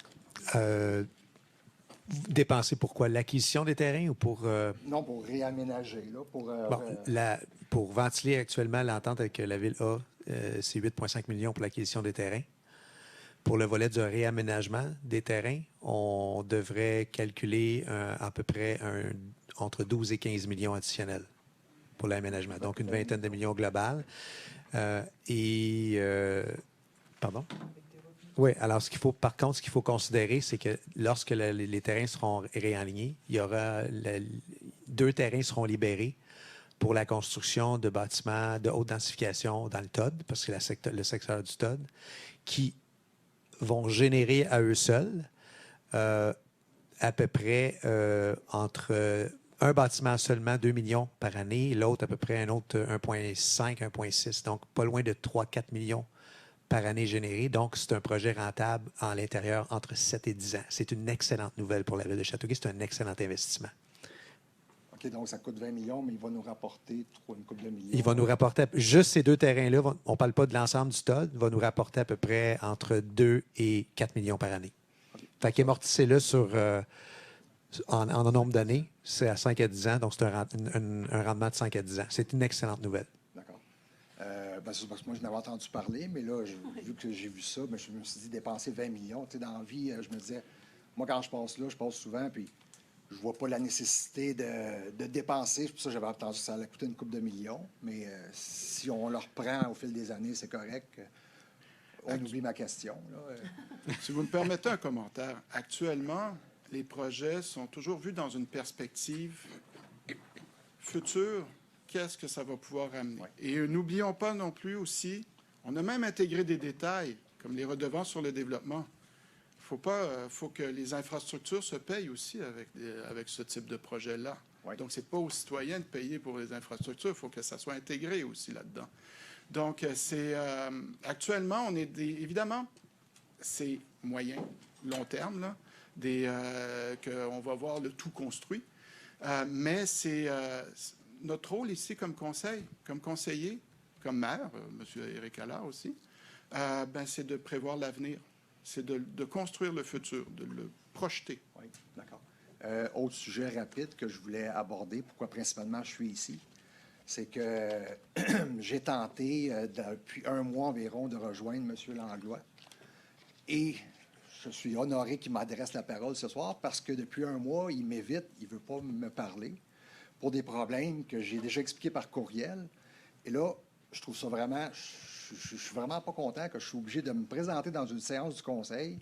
Dépenser pour quoi? L'acquisition des terrains ou pour... Non, pour réaménager, là, pour... Pour ventiler actuellement, l'entente avec la Ville A, c'est 8,5 millions pour l'acquisition des terrains. Pour le volet du réaménagement des terrains, on devrait calculer à peu près entre 12 et 15 millions additionnels pour l'aménagement. Donc, une vingtaine de millions globales. Pardon? Oui, alors par contre, ce qu'il faut considérer, c'est que lorsque les terrains seront réalignés, il y aura 2 terrains seront libérés pour la construction de bâtiments de haute densification dans le TOD, parce que le secteur du TOD, qui vont générer à eux seuls à peu près entre un bâtiment seulement 2 millions par année, et l'autre à peu près un autre 1,5, 1,6, donc pas loin de 3-4 millions par année générée. Donc, c'est un projet rentable en l'intérieur entre 7 et 10 ans. C'est une excellente nouvelle pour la Ville de Châteauguay. C'est un excellent investissement. OK, donc ça coûte 20 millions, mais il va nous rapporter une couple de millions. Il va nous rapporter, juste ces 2 terrains-là, on ne parle pas de l'ensemble du TOD, va nous rapporter à peu près entre 2 et 4 millions par année. Okay. Fait qu'amortissez-le en nombre d'années, c'est à 5 à 10 ans, donc c'est un rendement de 5 à 10 ans. C'est une excellente nouvelle. D'accord. C'est parce que moi, je n'avais entendu parler, mais là, vu que j'ai vu ça, je me suis dit dépenser 20 millions. Tu sais, dans la vie, je me disais, moi, quand je passe là, je passe souvent, puis je vois pas la nécessité de dépenser. C'est pour ça que j'avais entendu que ça allait coûter une couple de millions. Mais si on le reprend au fil des années, c'est correct. On oublie ma question. Là. Si vous me permettez un commentaire, actuellement, les projets sont toujours vus dans une perspective future. Qu'est-ce que ça va pouvoir amener? Ouais. Et n'oublions pas non plus aussi, on a même intégré des détails, comme les redevances sur le développement. Faut que les infrastructures se payent aussi avec ce type de projet-là. Ouais. Donc, ce n'est pas aux citoyens de payer pour les infrastructures, il faut que ça soit intégré aussi là-dedans. Donc, actuellement, on est évidemment, c'est moyen, long terme, là, qu'on va voir le tout construit. Mais c'est notre rôle ici comme conseiller, comme maire, M. Éric Allard aussi, c'est de prévoir l'avenir. C'est de construire le futur, de le projeter. Oui, d'accord. Autre sujet rapide que je voulais aborder, pourquoi principalement je suis ici, c'est que j'ai tenté depuis un mois environ de rejoindre M. Langlois. Et je suis honoré qu'il m'adresse la parole ce soir parce que depuis un mois, il m'évite, il ne veut pas me parler pour des problèmes que j'ai déjà expliqués par courriel. Et là, je trouve ça vraiment... Je suis vraiment pas content que je suis obligé de me présenter dans une séance du conseil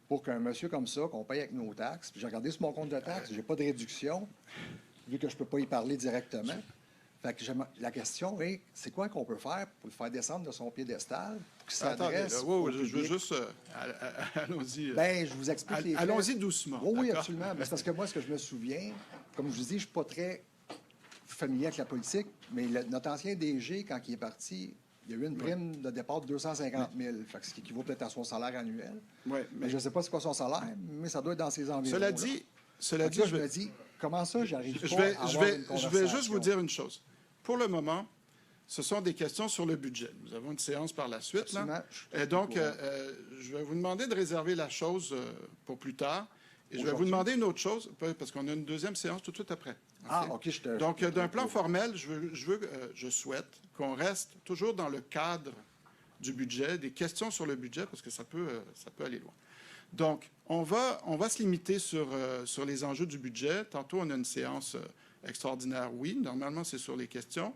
pour qu'un monsieur comme ça, qu'on paye avec nos taxes, puis j'ai regardé sur mon compte de taxes, j'ai pas de réduction, vu que je peux pas y parler directement. Fait que la question est, c'est quoi qu'on peut faire pour le faire descendre de son piédestal, pour qu'il s'adresse au public? Je veux juste... allons-y. Je vous explique les faits. Allons-y doucement. Oui, absolument. C'est parce que moi, ce que je me souviens, comme je vous dis, je suis pas très familier avec la politique, mais notre ancien DG, quand il est parti... Il y a eu une prime de départ de 250 000, ce qui équivaut peut-être à son salaire annuel. Oui, mais je ne sais pas c'est quoi son salaire, mais ça doit être dans ses environs. Cela dit, je me dis, comment ça, j'arrive pas à je vais juste vous dire une chose. Pour le moment, ce sont des questions sur le budget. Nous avons une séance par la suite. Là. Donc, je vais vous demander de réserver la chose pour plus tard. Et je vais vous demander une autre chose, parce qu'on a une deuxième séance tout de suite après. Okay? Ah, OK. Donc, d'un plan formel, je souhaite qu'on reste toujours dans le cadre du budget, des questions sur le budget, parce que ça peut aller loin. Donc, on va se limiter sur les enjeux du budget. Tantôt, on a une séance extraordinaire, oui. Normalement, c'est sur les questions.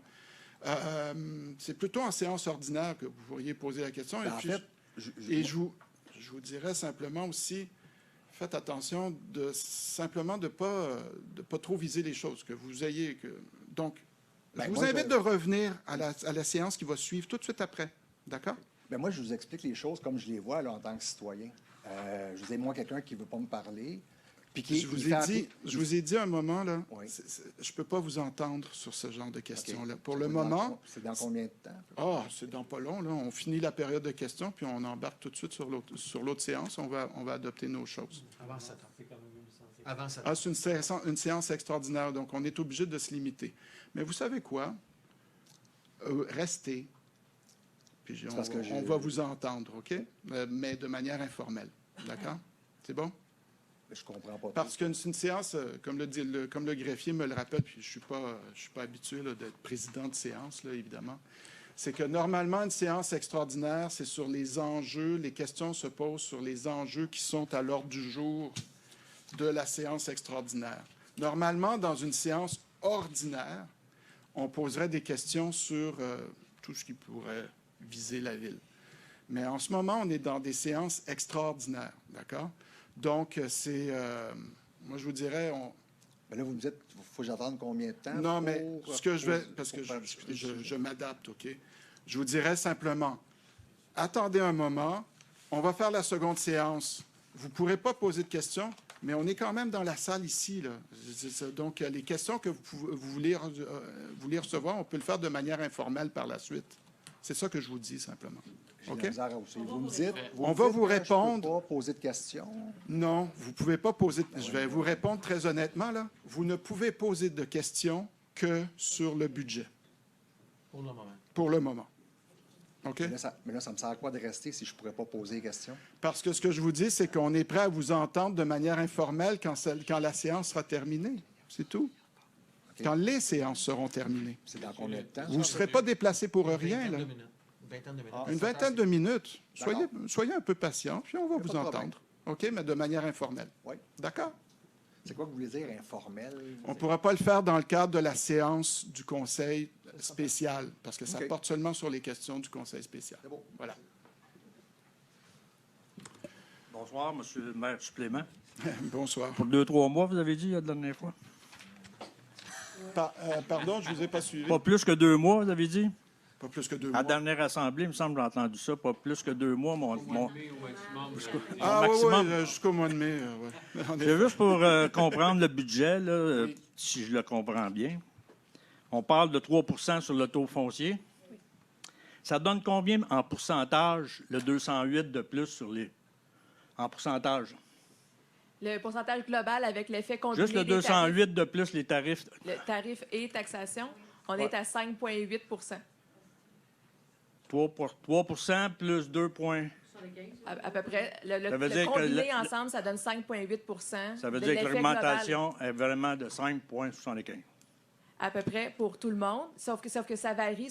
C'est plutôt en séance ordinaire que vous pourriez poser la question. Je vous dirais simplement aussi... Faites attention de pas trop viser les choses, que vous ayez... Donc, je vous invite de revenir à la séance qui va suivre tout de suite après. D'accord? Moi, je vous explique les choses comme je les vois là, en tant que citoyen. Je vous ai, moi, quelqu'un qui ne veut pas me parler, expliquer. Je vous il ai fait dit, je vous ai dit un moment, là, Oui. je ne peux pas vous entendre sur ce genre de questions-là. Pour le C'est moment, C'est dans combien de temps? c'est dans pas long, là. On finit la période de questions, puis on embarque tout de suite sur l'autre séance. On va adopter nos choses. Avant 7 ans. Avant 7 ans. Ah, c'est une séance extraordinaire, donc on est obligé de se limiter. Mais vous savez quoi? Restez, puis on va vous entendre, OK? Mais de manière informelle, d'accord? C'est bon? Je comprends pas. Parce qu'une séance, comme le greffier me le rappelle, puis je suis pas habitué là, d'être président de séance, là, évidemment, c'est que normalement, une séance extraordinaire, c'est sur les enjeux, les questions se posent sur les enjeux qui sont à l'ordre du jour de la séance extraordinaire. Normalement, dans une séance ordinaire, on poserait des questions sur tout ce qui pourrait viser la ville. Mais en ce moment, on est dans des séances extraordinaires, d'accord? Donc, moi, je vous dirais, Mais là, vous me dites, il faut que j'attende combien de temps? non, mais ce que je vais, parce que je m'adapte, OK? Je vous dirais simplement, attendez un moment, on va faire la seconde séance. Vous ne pourrez pas poser de questions, mais on est quand même dans la salle ici, là. Donc, les questions que vous voulez recevoir, on peut le faire de manière informelle par la suite. C'est ça que je vous dis, simplement. J'ai OK? la misère aussi. Vous me dites, On va vous que je répondre. peux pas poser de questions. Non, vous ne pouvez pas poser... Je vais vous répondre très honnêtement, là. Vous ne pouvez poser de questions que sur le budget. Pour le moment. Pour le moment. OK? Mais là, ça me sert à quoi de rester si je ne pourrais pas poser des questions? Parce que ce que je vous dis, c'est qu'on est prêt à vous entendre de manière informelle quand la séance sera terminée. C'est tout. OK. Quand les séances seront terminées. C'est dans combien de temps? Vous ne serez pas déplacé pour rien, là. Une vingtaine de minutes. Soyez un peu patient, puis on va vous pas de problème. entendre. OK? Mais de manière informelle. Oui. D'accord? C'est quoi que vous voulez dire informel? On ne pourra pas le faire dans le cadre de la séance du Conseil spécial, parce que ça OK. porte seulement sur les questions du Conseil spécial. C'est bon. Voilà. Bonsoir, Monsieur le maire supplément. Bonsoir. Pour 2-3 mois, vous avez dit la dernière fois? Pardon, je ne vous ai pas suivi. Pas plus que 2 mois, vous avez dit? Pas plus que 2 À mois. la dernière assemblée, il me semble que j'ai entendu ça. Pas plus que 2 mois, mon Ah oui, maximum. jusqu'au mois de mai. Ouais. En effet. C'est juste pour comprendre le budget, là, si je le comprends bien. On parle de 3 sur le taux foncier. Ça donne combien en pourcentage, le 208 de plus sur les... En pourcentage? Le pourcentage global avec l'effet combiné Juste le des tarifs, 208 de plus les tarifs. le tarif et taxation, on Ouais. est à 5,8 3 plus 2 points. à peu près. Ça veut Le dire que combiné ensemble, ça donne 5,8 Ça veut de dire que l'effet l'augmentation est vraiment de 5,75. global, à peu près pour tout le monde, sauf que ça varie.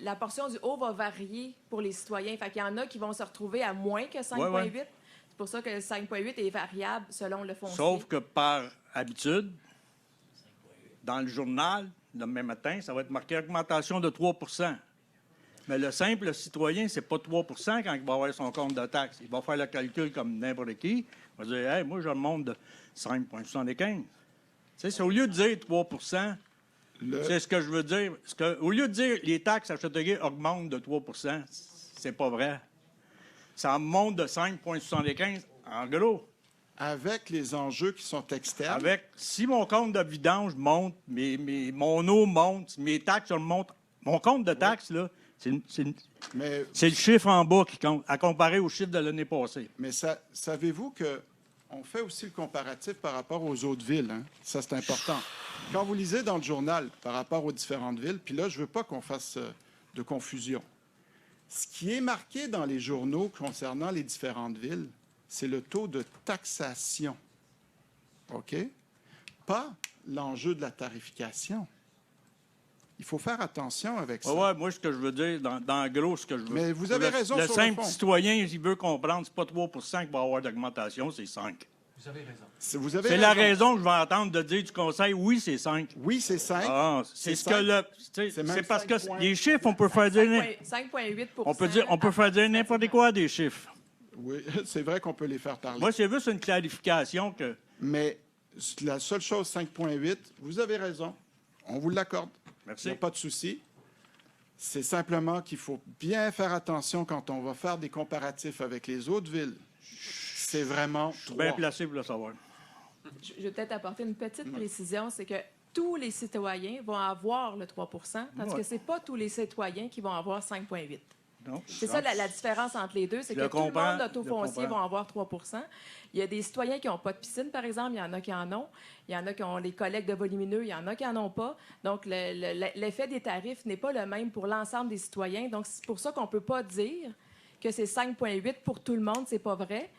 La portion du haut va varier pour les citoyens. Fait qu'il y en a qui vont se retrouver à moins que 5,8. Ouais. C'est pour ça que le 5,8 est variable selon le foncier. Sauf que par habitude, dans le journal, le demain matin, ça va être marqué augmentation de 3 Mais le simple citoyen, c'est pas 3 quand il va avoir son compte de taxe. Il va faire le calcul comme n'importe qui. Il va dire, hey, moi, je remonte de 5,75. Tu sais, c'est au lieu de dire 3 c'est ce que je veux dire. Au lieu de dire les taxes à Châteauguay augmentent de 3 c'est pas vrai. Ça monte de 5,75 en gros. Avec les enjeux qui sont externes. Si mon compte de vidange monte, mon eau monte, mes taxes montent, mon compte de taxes, là, Mais, c'est le chiffre en bas qui compte, à comparer au chiffre de l'année passée. mais savez-vous qu'on fait aussi le comparatif par rapport aux autres villes? Hein? Ça, c'est important. Quand vous lisez dans le journal par rapport aux différentes villes, puis là, je ne veux pas qu'on fasse de confusion. Ce qui est marqué dans les journaux concernant les différentes villes, c'est le taux de taxation. OK? Pas l'enjeu de la tarification. Il faut faire attention avec ça. Ouais, moi, ce que je veux dire, dans gros, ce que je veux... Mais vous avez raison Le sur le simple fond. citoyen, il veut comprendre, c'est pas 3 qu'il va avoir d'augmentation, c'est 5. Vous avez raison. Vous avez C'est la raison que je vais entendre de dire du conseil, oui, c'est 5. Oui, c'est 5. Ah, c'est ce que 5. le... C'est C'est même parce que 5 les chiffres, on peut faire dire... 5,8 On peut faire dire n'importe quoi des chiffres. Oui, c'est vrai qu'on peut les faire parler. Moi, c'est juste une clarification que... Mais la seule chose, 5,8, vous avez raison. On vous l'accorde. Il Merci. n'y a pas de souci. C'est simplement qu'il faut bien faire attention quand on va faire des comparatifs avec les autres villes. C'est vraiment Je suis bien placé pour le savoir. Je vais peut-être apporter une petite précision, c'est que tous les citoyens vont avoir le 3 parce que ce n'est pas tous les citoyens qui vont avoir 5,8. Non? C'est ça la différence entre les deux, c'est Je que le tout le comprends, monde d'autofonciers je le comprends. vont avoir 3 Il y a des citoyens qui n'ont pas de piscine, par exemple, il y en a qui en ont. Il y en a qui ont les collectes de volumineux, il y en a qui n'en ont pas. Donc, l'effet des tarifs n'est pas le même pour l'ensemble des citoyens. Donc, c'est pour ça qu'on ne peut pas dire que c'est 5,8 pour tout le monde, c'est pas vrai.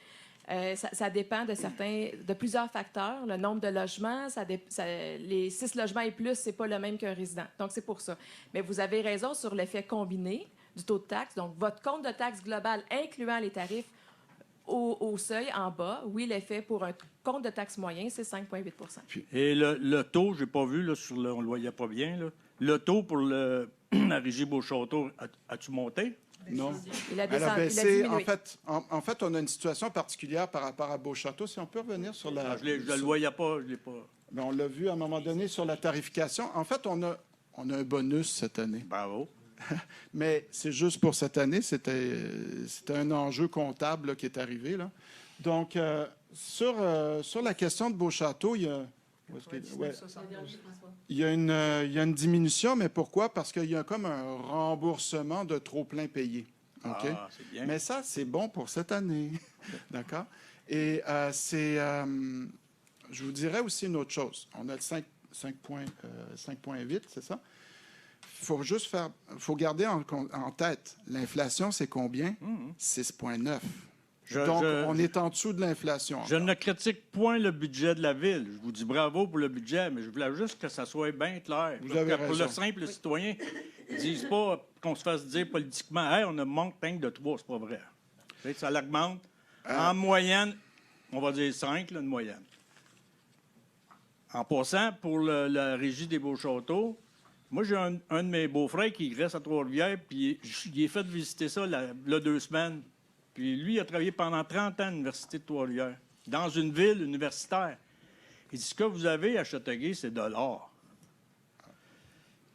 Ça dépend de plusieurs facteurs. Le nombre de logements, les 6 logements et plus, c'est pas le même qu'un résident. Donc, c'est pour ça. Mais vous avez raison sur l'effet combiné du taux de taxe. Donc, votre compte de taxe global, incluant les tarifs au seuil en bas, oui, l'effet pour un compte de taxe moyen, c'est 5,8 Et le taux, je n'ai pas vu, là, on ne le voyait pas bien, là. Le taux pour la régie Beauchâteau, as-tu monté? Non. Il a Elle a descendu, il a baissé. diminué. En fait, on a une situation particulière par rapport à Beauchâteau. Si on peut revenir sur la... Ah, je ne le voyais pas, je l'ai pas. Ben, on l'a vu à un moment donné sur la tarification. En fait, on a un bonus cette année. Bravo. Mais c'est juste pour cette année. C'était un enjeu comptable là, qui est arrivé. Là. Donc, sur la question de Beauchâteau, il y a... Il y a une diminution, mais pourquoi? Parce qu'il y a comme un remboursement de trop-plein payé. OK? Ah, c'est bien. Mais ça, c'est bon pour cette année. D'accord? Et je vous dirais aussi une autre chose. On a le 5,8, c'est ça? Il faut garder en tête, l'inflation, c'est combien? 6,9. Donc, on est en dessous de l'inflation. Je ne critique point le budget de la Ville. Je vous dis bravo pour le budget, mais je voulais juste que ça soit bien clair. Vous avez Pour raison. le simple citoyen, ils ne disent pas qu'on se fasse dire politiquement « Hey, on a manque de 3 », c'est pas vrai. Tu sais, ça l'augmente. En moyenne, on va dire 5, là, une moyenne. En passant, pour la régie des Beauchâteaux, moi, j'ai un de mes beaux-frères qui reste à Trois-Rivières, puis il est fait visiter ça là 2 semaines. Puis lui, il a travaillé pendant 30 ans à l'Université de Trois-Rivières, dans une ville universitaire. Il dit, ce que vous avez à Châteauguay, c'est de l'or.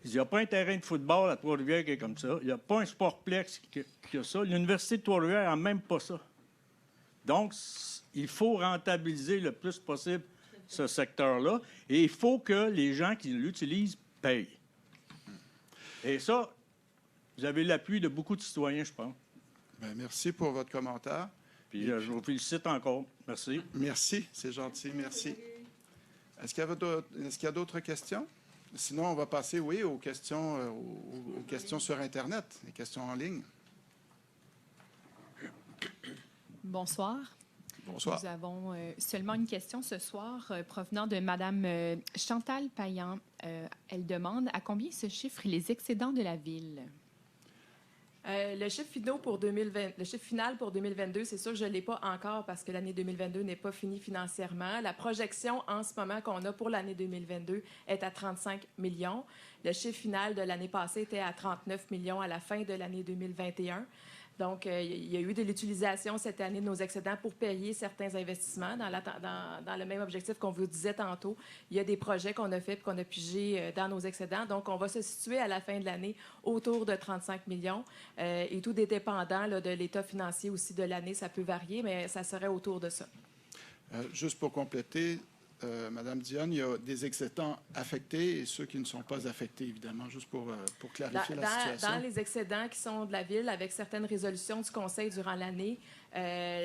Il dit, il n'y a pas un terrain de football à Trois-Rivières qui est comme ça. Il n'y a pas un sportplex qui a ça. L'Université de Trois-Rivières n'a même pas ça. Donc, il faut rentabiliser le plus possible ce secteur-là. Et il faut que les gens qui l'utilisent payent. Et ça, vous avez l'appui de beaucoup de citoyens, je pense. Bien, merci pour votre commentaire. Puis je vous félicite encore. Merci. Merci, c'est gentil, merci. Est-ce qu'il y a d'autres questions? Sinon, on va passer, oui, aux questions sur Internet, les questions en ligne. Bonsoir. Bonsoir. Nous avons seulement une question ce soir provenant de Mme Chantal Payan. Elle demande à combien se chiffrent les excédents de la Ville? Le chiffre final pour 2022, c'est sûr que je ne l'ai pas encore parce que l'année 2022 n'est pas finie financièrement. La projection en ce moment qu'on a pour l'année 2022 est à 35 millions. Le chiffre final de l'année passée était à 39 millions à la fin de l'année 2021. Donc, il y a eu de l'utilisation cette année de nos excédents pour payer certains investissements dans le même objectif qu'on vous disait tantôt. Il y a des projets qu'on a faits et qu'on a pigés dans nos excédents. Donc, on va se situer à la fin de l'année autour de 35 millions. Et tout est dépendant là, de l'état financier aussi de l'année. Ça peut varier, mais ça serait autour de ça. Juste pour compléter, Madame Dionne, il y a des excédents affectés et ceux qui ne sont pas affectés, évidemment, juste pour clarifier la situation. Dans les excédents qui sont de la Ville, avec certaines résolutions du Conseil durant l'année,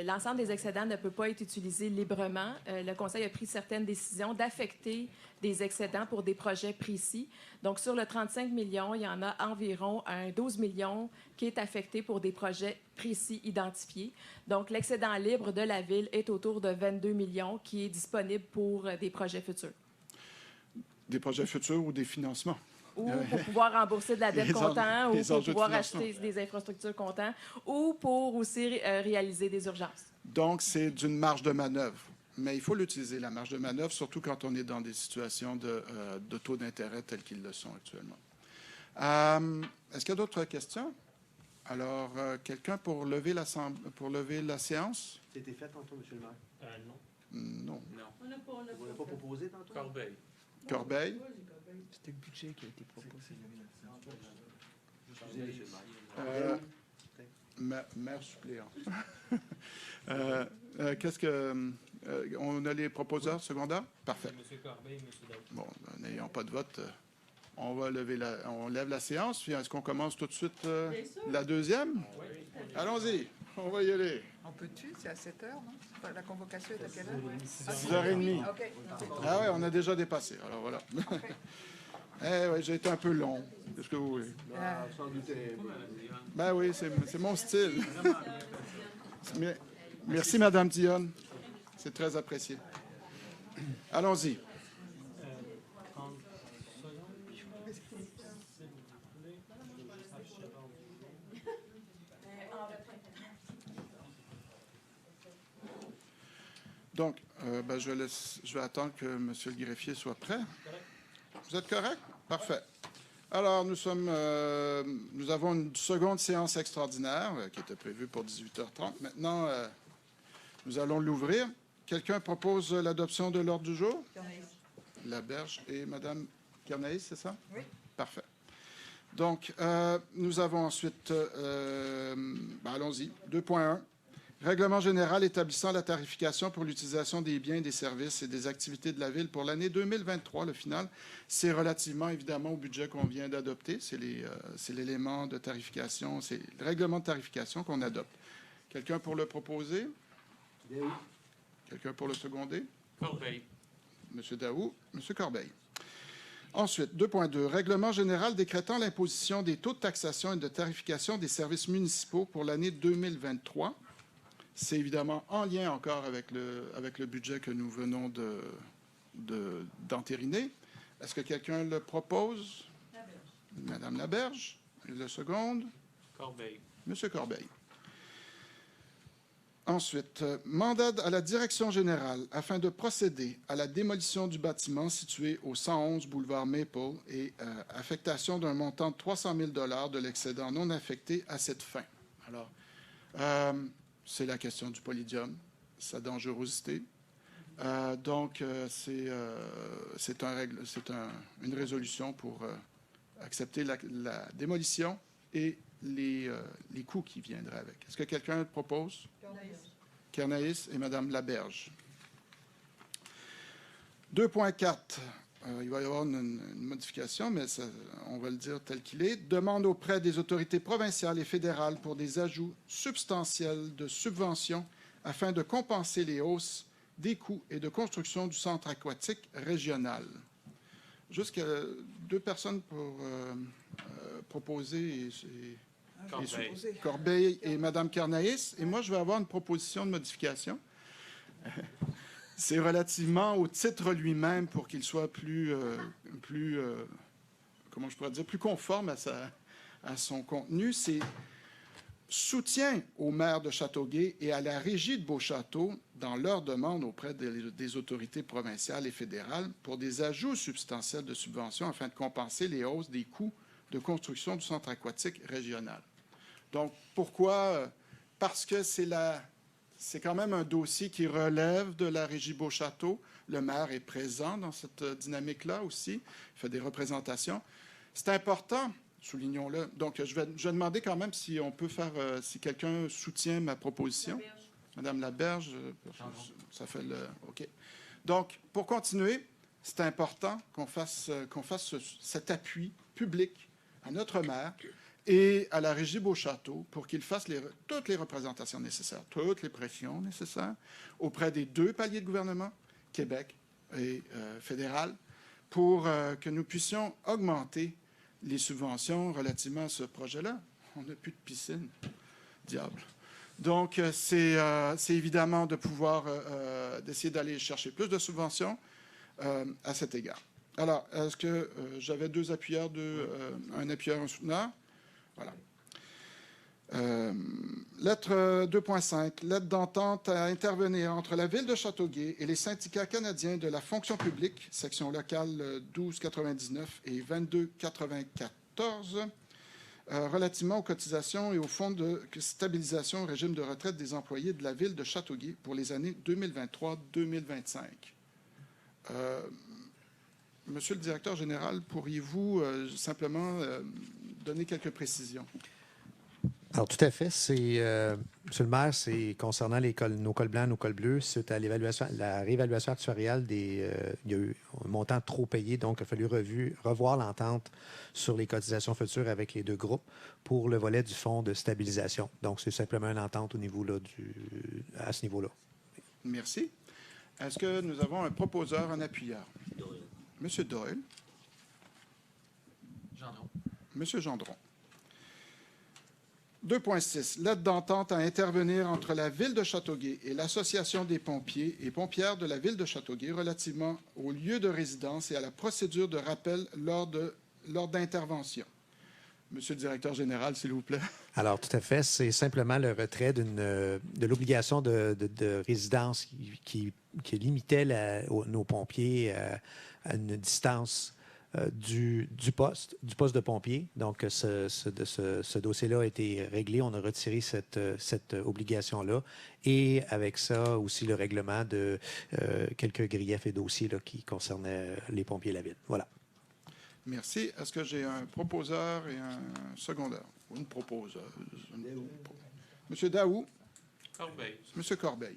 l'ensemble des excédents ne peut pas être utilisé librement. Le Conseil a pris certaines décisions d'affecter des excédents pour des projets précis. Donc, sur le 35 millions, il y en a environ un 12 millions qui est affecté pour des projets précis identifiés. Donc, l'excédent libre de la Ville est autour de 22 millions qui est disponible pour des projets futurs. Des projets futurs ou des financements? Ou pour pouvoir rembourser de la dette comptant, ou les pour enjeux de pouvoir financement. acheter des infrastructures comptant, ou pour aussi réaliser des urgences. Donc, c'est d'une marge de manœuvre. Mais il faut l'utiliser, la marge de manœuvre, surtout quand on est dans des situations de taux d'intérêt tels qu'ils le sont actuellement. Est-ce qu'il y a d'autres questions? Alors, quelqu'un pour lever la séance? C'était fait tantôt, M. le maire? Non. On n'a On l'a pas proposé tantôt? Corbeil. Corbeil? C'était le budget qui a été proposé. Excusez, M. le maire. Maire suppléant. Qu'est-ce que... On a les proposeurs secondaires? Parfait. M. Corbeil et M. Daou. Bon, n'ayant pas de vote, on lève la séance. Puis est-ce qu'on commence tout de suite la deuxième? Allons-y, on va y aller. On peut-tu? C'est à 7 heures, non? La convocation est à quelle heure? 6h30. OK. Ah oui, on a déjà dépassé. Alors voilà. Oui, j'ai été un peu long. Qu'est-ce que vous voulez? Ben oui, c'est mon style. Merci, Mme Dionne. C'est très apprécié. Allons-y. 30 secondes. S'il vous plaît. Donc, je vais attendre que M. le greffier soit prêt. Vous êtes correct? Parfait. Alors, nous avons une seconde séance extraordinaire qui était prévue pour 18h30. Maintenant, nous allons l'ouvrir. Quelqu'un propose l'adoption de l'ordre du jour? Laberge et Mme Kernaïs, c'est ça? Oui. Parfait. Donc, nous avons ensuite, allons-y, 2.1. Règlement général établissant la tarification pour l'utilisation des biens, des services et des activités de la Ville pour l'année 2023, le final. C'est relativement, évidemment, au budget qu'on vient d'adopter. C'est l'élément de tarification, c'est le règlement de tarification qu'on adopte. Quelqu'un pour le proposer? Quelqu'un pour le seconder? Corbeil. M. Daou, M. Corbeil. Ensuite, 2.2, règlement général décrétant l'imposition des taux de taxation et de tarification des services municipaux pour l'année 2023. C'est évidemment en lien encore avec le budget que nous venons d'entériner. Est-ce que quelqu'un le propose? Madame Laberge. Et le second? Corbeil. Monsieur Corbeil. Ensuite, mandat à la direction générale afin de procéder à la démolition du bâtiment situé au 111 boulevard Maple et affectation d'un montant de 300 000 $ de l'excédent non affecté à cette fin. Alors, c'est la question du Polydium, sa dangerosité. Donc, c'est une résolution pour accepter la démolition et les coûts qui viendraient avec. Est-ce que quelqu'un le propose? Kernaïs et Mme Laberge. 2.4. Il va y avoir une modification, mais on va le dire tel qu'il est. Demande auprès des autorités provinciales et fédérales pour des ajouts substantiels de subventions afin de compenser les hausses des coûts et de construction du centre aquatique régional. Jusqu'à 2 personnes pour proposer. Corbeil. Corbeil et Mme Kernaïs. Et moi, je vais avoir une proposition de modification. C'est relativement au titre lui-même pour qu'il soit plus conforme à son contenu. C'est soutien au maire de Châteauguay et à la régie de Beauchâteau dans leur demande auprès des autorités provinciales et fédérales pour des ajouts substantiels de subventions afin de compenser les hausses des coûts de construction du centre aquatique régional. Donc, pourquoi? Parce que c'est quand même un dossier qui relève de la régie Beauchâteau. Le maire est présent dans cette dynamique-là aussi. Il fait des représentations. C'est important, soulignons-le. Donc, je vais demander quand même si on peut faire, si quelqu'un soutient ma proposition. Madame Laberge, ça fait le... OK. Donc, pour continuer, c'est important qu'on fasse cet appui public à notre maire et à la régie Beauchâteau pour qu'il fasse toutes les représentations nécessaires, toutes les pressions nécessaires auprès des 2 paliers de gouvernement, Québec et fédéral, pour que nous puissions augmenter les subventions relativement à ce projet-là. On n'a plus de piscine, diable. Donc, c'est évidemment de pouvoir d'essayer d'aller chercher plus de subventions à cet égard. Alors, est-ce que j'avais 2 appuyeurs, un appuyeur, un souteneur? Voilà. Lettre 2.5. Lettre d'entente à intervenir entre la Ville de Châteauguay et les syndicats canadiens de la fonction publique, section locale 1299 et 2294, relativement aux cotisations et au fonds de stabilisation au régime de retraite des employés de la Ville de Châteauguay pour les années 2023-2025. Monsieur le directeur général, pourriez-vous simplement donner quelques précisions? Alors, tout à fait. Monsieur le maire, c'est concernant nos cols blancs, nos cols bleus, suite à la réévaluation actuarielle, il y a eu un montant trop payé, donc il a fallu revoir l'entente sur les cotisations futures avec les deux groupes pour le volet du fonds de stabilisation. Donc, c'est simplement une entente au niveau là, à ce niveau-là. Merci. Est-ce que nous avons un proposeur en appuyeur? Monsieur Doyle. Gendron. Monsieur Gendron. 2.6. Lettre d'entente à intervenir entre la Ville de Châteauguay et l'Association des pompiers et pompières de la Ville de Châteauguay relativement au lieu de résidence et à la procédure de rappel lors d'intervention. Monsieur le directeur général, s'il vous plaît. Alors, tout à fait. C'est simplement le retrait de l'obligation de résidence qui limitait nos pompiers à une distance du poste de pompier. Donc, ce dossier-là a été réglé. On a retiré cette obligation-là. Et avec ça, aussi le règlement de quelques griefs et dossiers là, qui concernaient les pompiers de la ville. Voilà. Merci. Est-ce que j'ai un proposeur et un secondeur? Ou une proposeuse? Monsieur Daou. Corbeil. Monsieur Corbeil.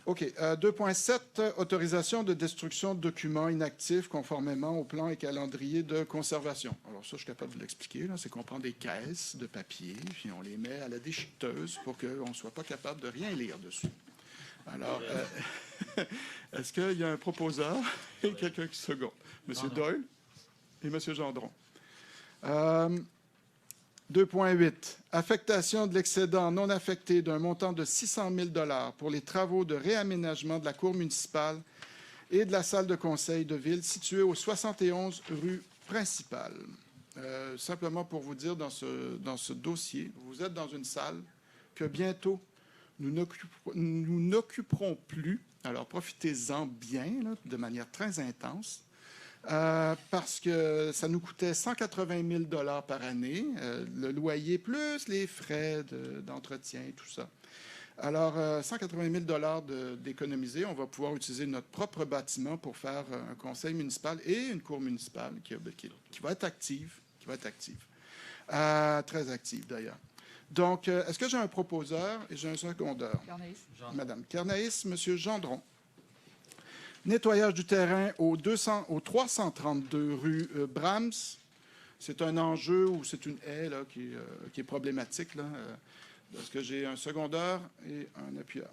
OK. 2.7, autorisation de destruction de documents inactifs conformément au plan et calendrier de conservation. Alors ça, je suis capable de l'expliquer. C'est qu'on prend des caisses de papier, puis on les met à la déchiqueteuse pour qu'on ne soit pas capable de rien lire dessus. Alors, est-ce qu'il y a un proposeur et quelqu'un qui seconde? Monsieur Doyle et Monsieur Gendron. 2.8. Affectation de l'excédent non affecté d'un montant de 600 000 $ pour les travaux de réaménagement de la cour municipale et de la salle de conseil de ville située au 71 rue principale. Simplement pour vous dire, dans ce dossier, vous êtes dans une salle que bientôt nous n'occuperons plus. Alors, profitez-en bien, là, de manière très intense. Parce que ça nous coûtait 180 000 $ par année, le loyer plus les frais d'entretien et tout ça. Alors, 180 000 $ d'économiser. On va pouvoir utiliser notre propre bâtiment pour faire un conseil municipal et une cour municipale qui va être active. Très active, d'ailleurs. Donc, est-ce que j'ai un proposeur et j'ai un secondeur? Carnaïs. Madame Carnaïs, Monsieur Gendron. Nettoyage du terrain au 332 rue Brahms. C'est un enjeu ou c'est une haie là, qui est problématique. Là. Est-ce que j'ai un secondeur et un appuyeur?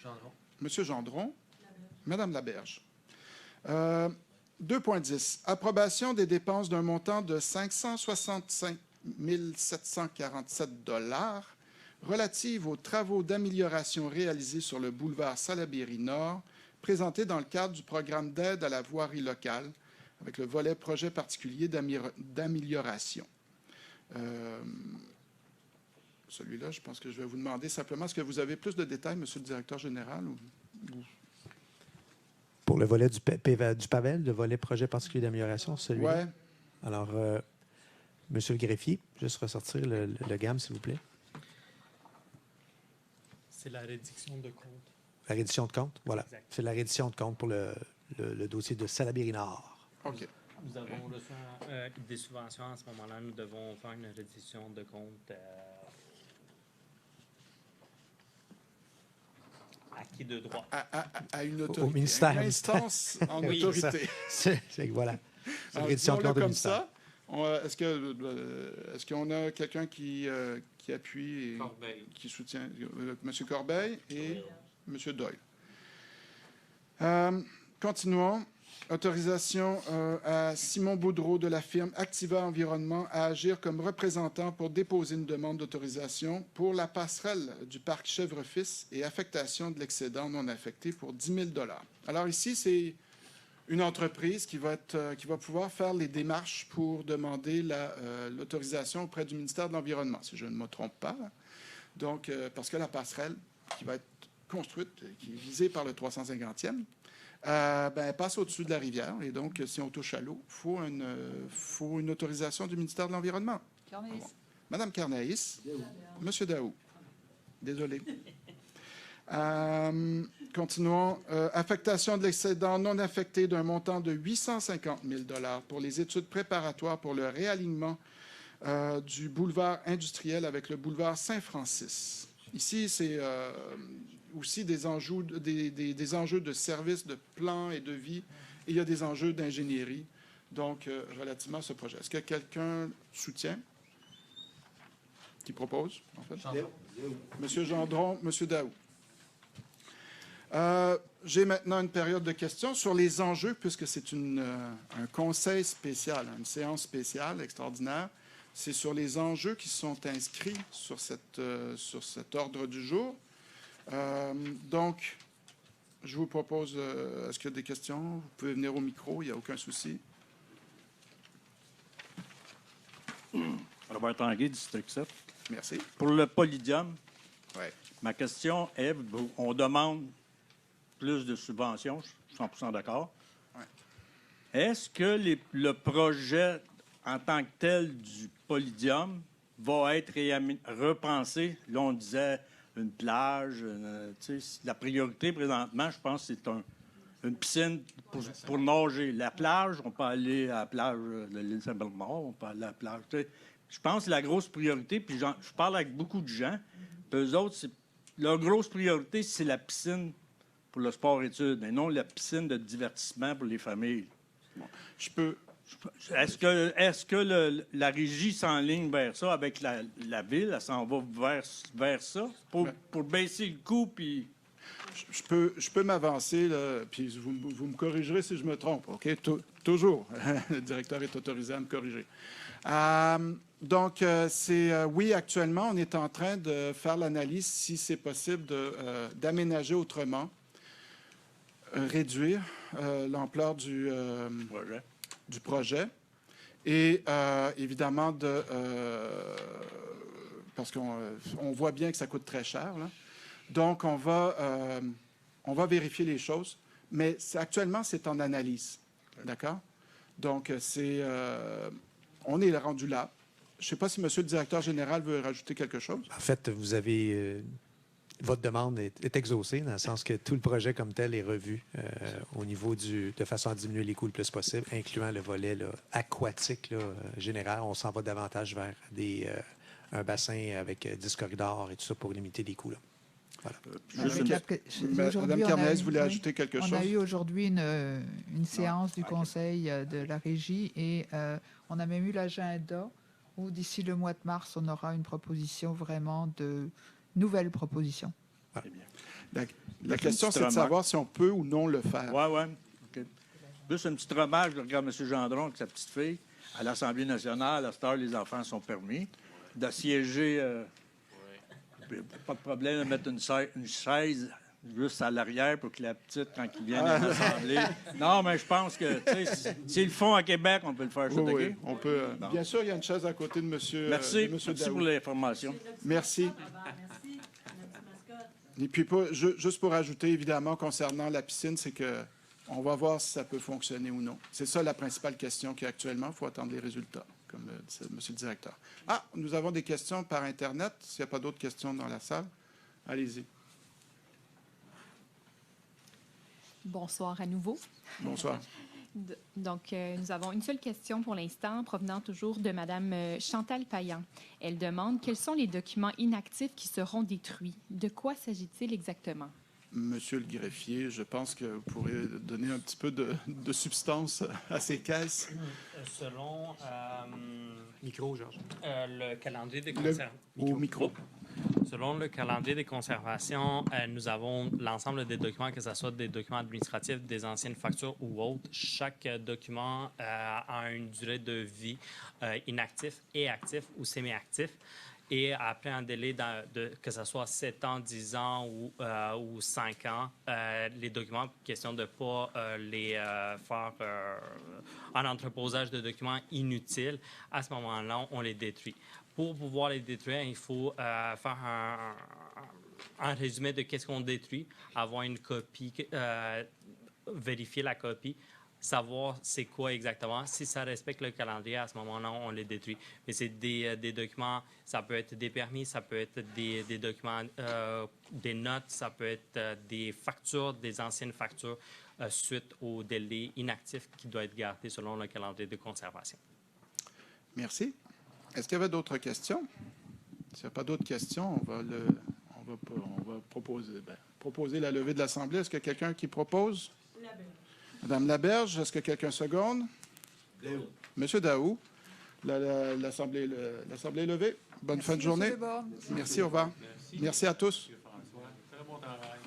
Gendron. Monsieur Gendron. Madame Laberge. 2.10. Approbation des dépenses d'un montant de 565 747 $ relative aux travaux d'amélioration réalisés sur le boulevard Salaberry-Nord, présenté dans le cadre du programme d'aide à la voirie locale, avec le volet projet particulier d'amélioration. Celui-là, je pense que je vais vous demander simplement, est-ce que vous avez plus de détails, Monsieur le directeur général? Pour le volet du PAVEL, le volet projet particulier d'amélioration, celui-là? Oui. Alors, Monsieur le greffier, juste ressortir le gamme, s'il vous plaît. C'est la réduction de compte. La reddition de compte, voilà. Exact. C'est la reddition de compte pour le dossier de Salaberry-Nord. OK. Nous avons reçu des subventions à ce moment-là. Nous devons faire une réduction de compte à qui de droit? À une autorité. Au ministère. À une instance en Oui, autorité. Voilà. C'est une Alors, reddition de disons-le compte au comme ministère. ça. Est-ce qu'on a quelqu'un qui appuie et Corbeil. qui soutient? Monsieur Corbeil et Monsieur Doyle. Continuons. Autorisation à Simon Boudreau de la firme Activa Environnement à agir comme représentant pour déposer une demande d'autorisation pour la passerelle du parc Chèvrefils et affectation de l'excédent non affecté pour 10 000 $. Alors ici, c'est une entreprise qui va pouvoir faire les démarches pour demander l'autorisation auprès du ministère de l'Environnement, si je ne me trompe pas. Donc, parce que la passerelle qui va être construite, qui est visée par le 350e, elle passe au-dessus de la rivière. Et donc, si on touche à l'eau, il faut une autorisation du ministère de l'Environnement. Carnaïs. Bon. Madame Carnaïs. Monsieur Daou. Désolé. Continuons. Affectation de l'excédent non affecté d'un montant de 850 000 $ pour les études préparatoires pour le réalignement du boulevard industriel avec le boulevard Saint-Francis. Ici, c'est aussi des enjeux de services, de plan et de vie, et il y a des enjeux d'ingénierie, donc relativement à ce projet. Est-ce que quelqu'un soutient? Qui propose, en fait? Monsieur Gendron, Monsieur Daou. J'ai maintenant une période de questions sur les enjeux, puisque c'est un conseil spécial, une séance spéciale extraordinaire. C'est sur les enjeux qui sont inscrits sur cet ordre du jour. Donc, je vous propose, est-ce qu'il y a des questions? Vous pouvez venir au micro, il n'y a aucun souci. Robert Tanguay, District 7. Merci. Pour le Polydium, Ouais. ma question est, on demande plus de subventions, je suis 100% d'accord. Ouais. Est-ce que le projet en tant que tel du Polydium va être repensé? Là, on disait une plage. La priorité présentement, je pense, c'est une piscine pour nager. La plage, on peut aller à la plage de l'île Saint-Bernard, on peut aller à la plage. Je pense que la grosse priorité, puis je parle avec beaucoup de gens, puis eux autres, leur grosse priorité, c'est la piscine pour le sport-études, mais non la piscine de divertissement pour les familles. Je peux... Est-ce que la régie s'enligne vers ça avec la ville? Elle s'en va vers ça pour baisser le coût? Puis... Je peux m'avancer, là, puis vous me corrigerez si je me trompe, OK? Toujours. Le directeur est autorisé à me corriger. Donc, oui, actuellement, on est en train de faire l'analyse si c'est possible d'aménager autrement, réduire l'ampleur du projet et évidemment parce qu'on voit bien que ça coûte très cher, là. Donc, on va vérifier les choses, mais actuellement, c'est en analyse. D'accord? Donc, on est rendu là. Je ne sais pas si M. le directeur général veut rajouter quelque chose. En fait, vous avez... votre demande est exaucée, dans le sens que tout le projet comme tel est revu au niveau de façon à diminuer les coûts le plus possible, incluant le volet là, aquatique là, général. On s'en va davantage vers un bassin avec 10 corridors et tout ça pour limiter les coûts. Là. Voilà. Mme Carnez voulait ajouter quelque chose. On a eu aujourd'hui une séance du conseil de la régie et on a même eu l'agenda où d'ici le mois de mars, on aura une proposition vraiment de nouvelles propositions. Voilà. La question, c'est de savoir si on peut ou non le faire. Oui. Okay. Juste une petite remarque, je regarde M. Gendron avec sa petite fille. À l'Assemblée nationale, à cette heure, les enfants sont permis. D'assiéger... Pas de problème de mettre une chaise juste à l'arrière pour que la petite, quand ils viennent à l'Assemblée... Non, mais je pense que s'ils le font à Québec, on peut le faire. Oui, on peut. Bien sûr, il y a une chaise à côté de M. Merci pour l'information. Merci. Et puis, juste pour ajouter, évidemment, concernant la piscine, c'est que on va voir si ça peut fonctionner ou non. C'est ça la principale question qui est actuellement. Il faut attendre les résultats, comme dit M. le directeur. Nous avons des questions par Internet. S'il n'y a pas d'autres questions dans la salle, allez-y. Bonsoir à nouveau. Bonsoir. Donc, nous avons une seule question pour l'instant, provenant toujours de Mme Chantal Payan. Elle demande quels sont les documents inactifs qui seront détruits. De quoi s'agit-il exactement? Monsieur le greffier, je pense que vous pourrez donner un petit peu de substance à ces caisses. Selon Micro, Georges. le calendrier des conservations. Au micro. Selon le calendrier des conservations, nous avons l'ensemble des documents, que ce soit des documents administratifs, des anciennes factures ou autres. Chaque document a une durée de vie inactif et actif ou semi-actif. Et après un délai que ce soit 7 ans, 10 ans ou 5 ans, les documents, question de ne pas les faire un entreposage de documents inutiles, à ce moment-là, on les détruit. Pour pouvoir les détruire, il faut faire un résumé de qu'est-ce qu'on détruit, avoir une copie, vérifier la copie, savoir c'est quoi exactement. Si ça respecte le calendrier, à ce moment-là, on les détruit. Mais c'est des documents, ça peut être des permis, ça peut être des documents, des notes, ça peut être des factures, des anciennes factures suite au délai inactif qui doit être gardé selon le calendrier de conservation. Merci. Est-ce qu'il y avait d'autres questions? S'il n'y a pas d'autres questions, on va proposer la levée de l'Assemblée. Est-ce qu'il y a quelqu'un qui propose? Madame Laberge, est-ce que quelqu'un seconde? Monsieur Daou. L'Assemblée est levée. Bonne fin de journée. Merci, au revoir. Merci à tous. Très bon travail.